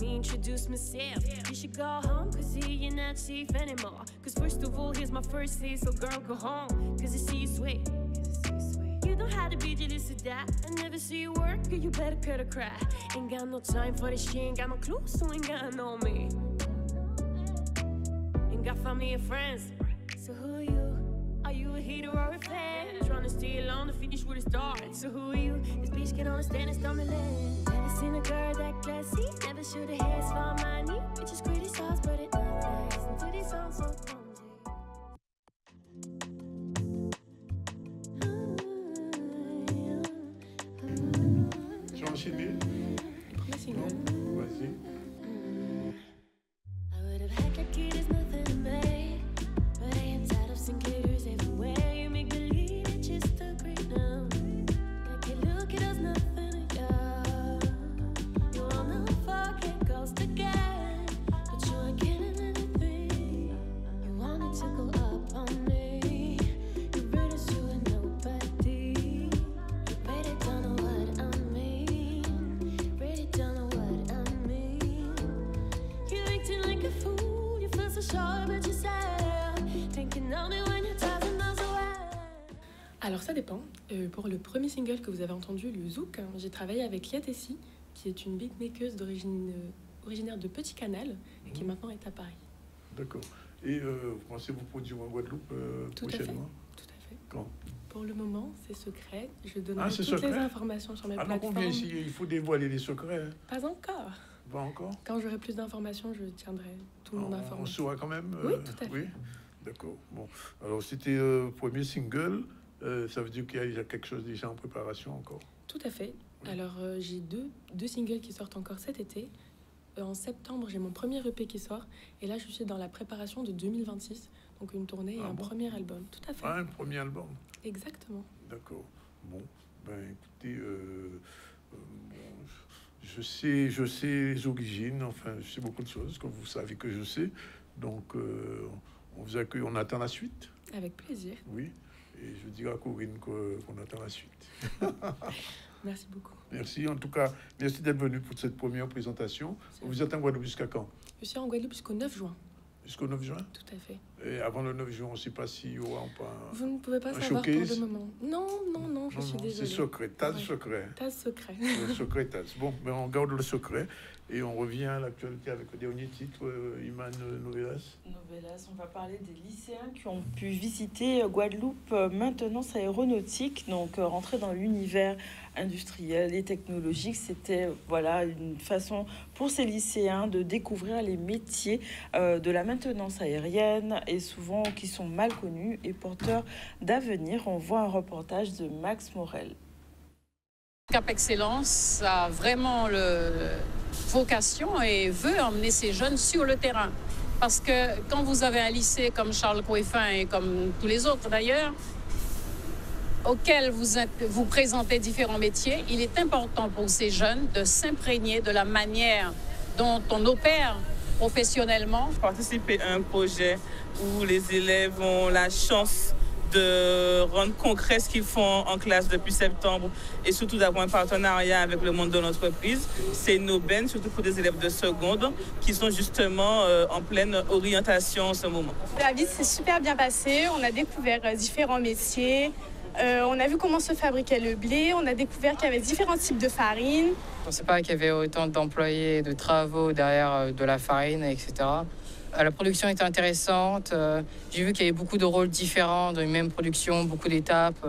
Introduce myself. You should go home, cause you're not safe anymore. Cause first of all, here's my first say, so girl, go home, cause I see you sweat. You don't have to be jealous of that. I never see you work, or you better cut a cry. Ain't got no time for this shit, ain't got no clue, so ain't got no me. Ain't got family or friends, so who are you? Are you a hater or a fan? Trying to stay alone to finish with a start. So who are you? This bitch can understand it's on the land. Never seen a girl that classy. Never should have had for money. Bitches criticize, but it not nice. Until they sound so clumsy. Tu as enchaîné? Le premier single. Vas-y. I would have had like it is nothing to me. But I am tired of seeing glitters everywhere. You make believe it's just a great now. Like you look, it does nothing to you. You wanna forget ghost again, but you ain't getting anything. You wanted to go up on me. You read us, you and nobody. You really don't know what I mean. Really don't know what I mean. You acting like a fool. You feel so sure, but you say. Alors ça dépend. Pour le premier single que vous avez entendu, le Zouk, j'ai travaillé avec Lia Tessi, qui est une beatmakeuse originaire de Petit Canal et qui maintenant est à Paris. D'accord. Et vous pensez vous produire en Guadeloupe prochainement? Tout à fait. Quand? Pour le moment, c'est secret. Je donnerai toutes les informations sur mes plateformes. Combien ici, il faut dévoiler les secrets. Hein? Pas encore. Pas encore? Quand j'aurai plus d'informations, je tiendrai tout le monde informé. On saura quand même? Oui, tout à fait. Oui. D'accord. Bon. Alors, c'était premier single. Ça veut dire qu'il y a déjà quelque chose déjà en préparation encore? Tout à fait. Oui. Alors, j'ai deux singles qui sortent encore cet été. En septembre, j'ai mon premier EP qui sort. Et là, je suis dans la préparation de 2026. Donc, une tournée et un premier album. Tout à fait. Ah, un premier album? Exactement. D'accord. Bon. Ben, écoutez, je sais les origines. Enfin, je sais beaucoup de choses, comme vous savez que je sais. Donc, On vous accueille, on attend la suite. Avec plaisir. Oui, et je dirai à Corinne qu'on attend la suite. Merci beaucoup. Merci, en tout cas, merci d'être venu pour cette première présentation. Vous êtes en Guadeloupe jusqu'à quand? Je suis en Guadeloupe jusqu'au 9 juin. Jusqu'au 9 juin? Tout à fait. Et avant le 9 juin, on ne sait pas s'il y aura pas Vous ne pouvez pas savoir pour le moment. Non, je suis désolée. C'est secret, tas de secret. Tas de secret. Le secret tas. Bon, mais on garde le secret et on revient à l'actualité avec le dernier titre, Iman Novelas. Novelas, on va parler des lycéens qui ont pu visiter Guadeloupe maintenance aéronautique, donc rentrer dans l'univers industriel et technologique. C'était voilà une façon pour ces lycéens de découvrir les métiers de la maintenance aérienne et souvent qui sont mal connus et porteurs d'avenir. On voit un reportage de Max Morel. Cap Excellence a vraiment vocation et veut emmener ces jeunes sur le terrain. Parce que quand vous avez un lycée comme Charles Coëffin et comme tous les autres d'ailleurs, auquel vous présentez différents métiers, il est important pour ces jeunes de s'imprégner de la manière dont on opère professionnellement. Participer à un projet où les élèves ont la chance de rendre concret ce qu'ils font en classe depuis septembre et surtout d'avoir un partenariat avec le monde de l'entreprise. C'est une aubaine, surtout pour des élèves de seconde qui sont justement en pleine orientation en ce moment. La visite s'est super bien passée, on a découvert différents métiers. On a vu comment se fabriquait le blé, on a découvert qu'il y avait différents types de farine. Je ne pensais pas qu'il y avait autant d'employés, de travaux derrière de la farine, etc. La production était intéressante. J'ai vu qu'il y avait beaucoup de rôles différents dans une même production, beaucoup d'étapes.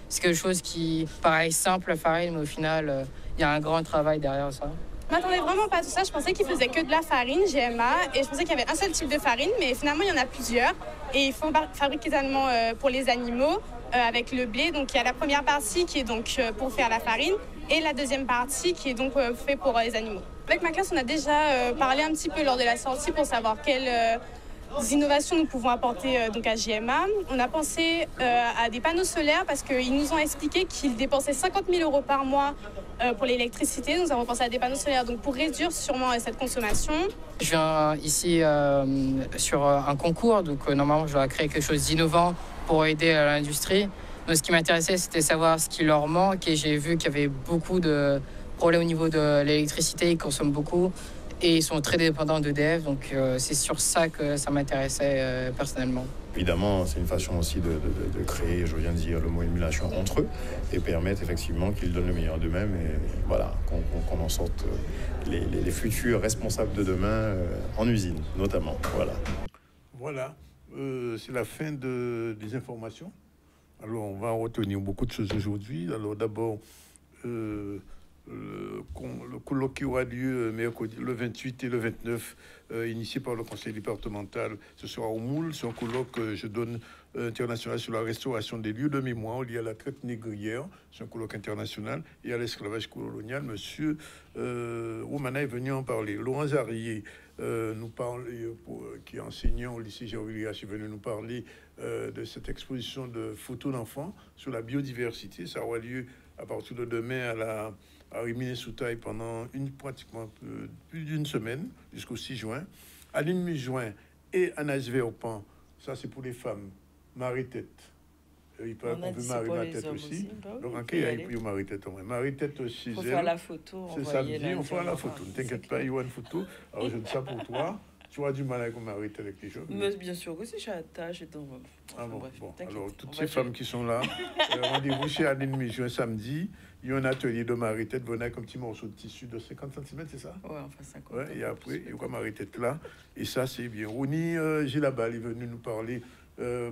C'est quelque chose qui paraît simple, la farine, mais au final, il y a un grand travail derrière ça. Je m'attendais vraiment pas à tout ça. Je pensais qu'ils faisaient que de la farine, GMA, et je pensais qu'il y avait un seul type de farine, mais finalement, il y en a plusieurs. Et ils font fabriquer également pour les animaux avec le blé. Donc, il y a la première partie qui est donc pour faire la farine et la deuxième partie qui est donc fait pour les animaux. Avec ma classe, on a déjà parlé un petit peu lors de la sortie pour savoir quelles innovations nous pouvons apporter donc à GMA. On a pensé à des panneaux solaires parce qu'ils nous ont expliqué qu'ils dépensaient 50 000 € par mois pour l'électricité. Nous avons pensé à des panneaux solaires donc pour réduire sûrement cette consommation. Je viens ici sur un concours, donc normalement je dois créer quelque chose d'innovant pour aider à l'industrie. Donc, ce qui m'intéressait, c'était savoir ce qui leur manque et j'ai vu qu'il y avait beaucoup de problèmes au niveau de l'électricité, ils consomment beaucoup et ils sont très dépendants d'EDF, donc c'est sur ça que ça m'intéressait personnellement. Évidemment, c'est une façon aussi de créer, je viens de dire le mot émulation entre eux et permettre effectivement qu'ils donnent le meilleur d'eux-mêmes et voilà, qu'on en sorte les futurs responsables de demain en usine notamment. Voilà, c'est la fin des informations. Alors, on va retenir beaucoup de choses aujourd'hui. Alors, d'abord, le colloque qui aura lieu mercredi, le 28 et le 29, initié par le conseil départemental, ce sera au Moule. C'est un colloque que je donne international sur la restauration des lieux de mémoire liés à la traite négrière. C'est un colloque international et à l'esclavage colonial. Monsieur Roumana est venu en parler. Laurent Zarier nous parle, qui est enseignant au lycée Gervais-Liache, est venu nous parler de cette exposition de photos d'enfants sur la biodiversité. Ça aura lieu à partir de demain à Rimini-Soutaille pendant pratiquement plus d'une semaine, jusqu'au 6 juin. Aline Mijoin et Anaïs Verpan, ça c'est pour les femmes. Marie-Tête. Il paraît qu'on peut marier ma tête aussi. Donc, ok, il y a eu Marie-Tête. Marie-Tête aussi. Il faut faire la photo. C'est samedi, on fera la photo. Ne t'inquiète pas, il y aura une photo. Alors, je dis ça pour toi. Tu auras du mal avec Marie-Tête avec les choses. Mais bien sûr que si je suis à tâche. Ah bon, bref, bon. Alors, toutes ces femmes qui sont là, rendez-vous chez Aline Mijoin samedi. Il y a un atelier de Marie-Tête. Venez avec un petit morceau de tissu de 50 cm, c'est ça? Ouais, enfin 50. Ouais, et après, il y aura Marie-Tête là. Et ça, c'est bien. Rouni Gilabal est venu nous parler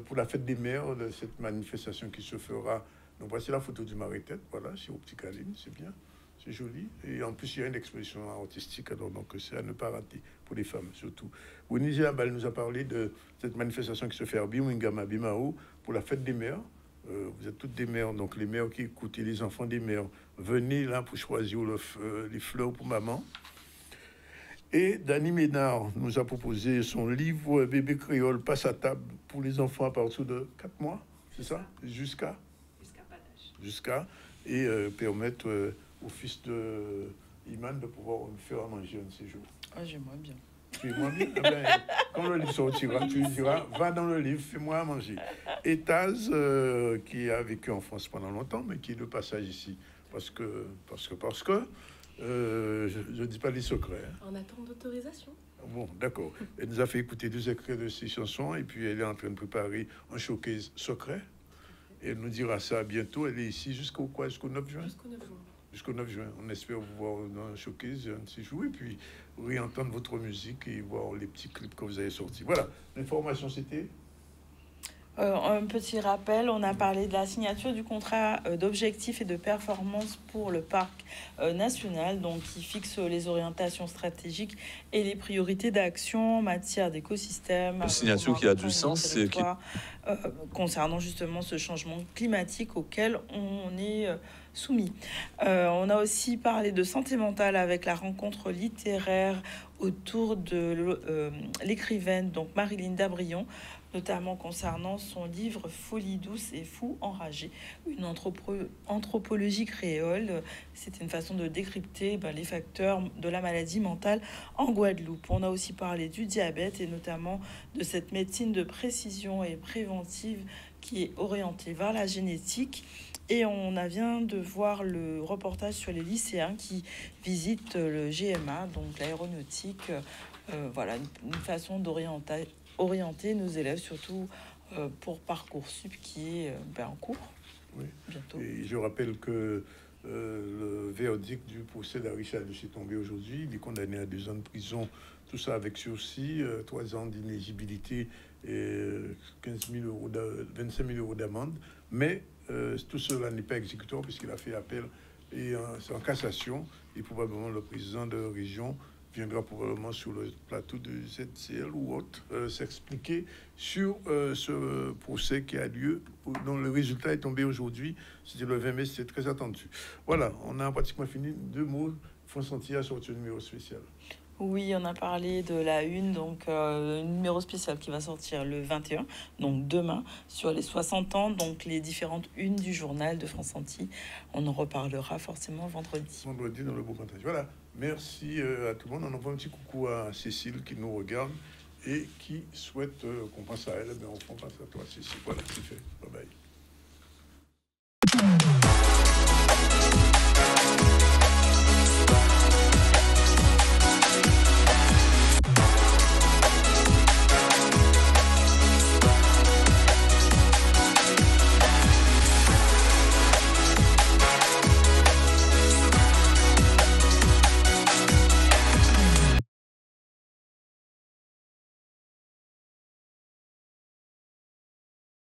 pour la fête des mères de cette manifestation qui se fera. Donc voici la photo du Marie-Tête, voilà, c'est au Petit Caline, c'est bien, c'est joli. Et en plus, il y a une exposition artistique, alors donc c'est à ne pas rater pour les femmes surtout. Rouni Gilabal nous a parlé de cette manifestation qui se fait à Bimwingama, Bimao, pour la fête des mères. Vous êtes toutes des mères, donc les mères qui écoutent et les enfants des mères, venez là pour choisir les fleurs pour maman. Et Dany Ménard nous a proposé son livre Bébé créole passe à table pour les enfants à partir de 4 mois, c'est ça? Jusqu'à pas d'âge. Jusqu'à, et permettre au fils de Iman de pouvoir me faire à manger un de ces jours. Ah, j'aimerais bien. exprime-moi bien. Eh ben, quand le livre sortira, tu lui diras, va dans le livre, fais-moi à manger. Et Taz, qui a vécu en France pendant longtemps, mais qui est de passage ici, parce que je ne dis pas les secrets. Hein. En attente d'autorisation. Bon, d'accord. Elle nous a fait écouter 2 extraits de ses chansons, et puis elle est en train de préparer un showcase secret. Et elle nous dira ça bientôt. Elle est ici jusqu'au 9 juin. Jusqu'au 9 juin. On espère vous voir dans un showcase un petit jour, et puis réentendre votre musique et voir les petits clips que vous avez sortis. Voilà, l'information c'était... Un petit rappel, on a parlé de la signature du contrat d'objectifs et de performance pour le parc national, donc qui fixe les orientations stratégiques et les priorités d'action en matière d'écosystème. Une signature qui a du sens, c'est concernant justement ce changement climatique auquel on est soumis. On a aussi parlé de santé mentale avec la rencontre littéraire autour de l'écrivaine donc Marie-Linda Brion, notamment concernant son livre Folie douce et fou enragé, une anthropologie créole. C'est une façon de décrypter les facteurs de la maladie mentale en Guadeloupe. On a aussi parlé du diabète et notamment de cette médecine de précision et préventive qui est orientée vers la génétique. Et on vient de voir le reportage sur les lycéens qui visitent le GMA, donc l'aéronautique. Voilà, une façon orienter nos élèves, surtout pour Parcoursup qui est en cours. Oui. Bientôt. Et je rappelle que le verdict du procès d'Henri Chadus est tombé aujourd'hui. Il est condamné à 2 ans de prison, tout ça avec sursis, 3 ans d'inéligibilité et 25 000 euros d'amende. Mais tout cela n'est pas exécutoire puisqu'il a fait appel et c'est en cassation. Et probablement le président de la région viendra probablement sur le plateau de ZCL ou autre s'expliquer sur ce procès qui a lieu, dont le résultat est tombé aujourd'hui. C'était le 20 mai, c'était très attendu. Voilà, on a pratiquement fini. 2 mots. France Entière a sorti un numéro spécial. Oui, on a parlé de la une, donc un numéro spécial qui va sortir le 21, donc demain, sur les 60 ans, donc les différentes unes du journal de France Entière. On en reparlera forcément vendredi. Vendredi dans le beau partage. Voilà, merci à tout le monde. On envoie un petit coucou à Cécile qui nous regarde et qui souhaite qu'on pense à elle. Mais on pense à toi, Cécile. Voilà, c'est fait. Bye bye.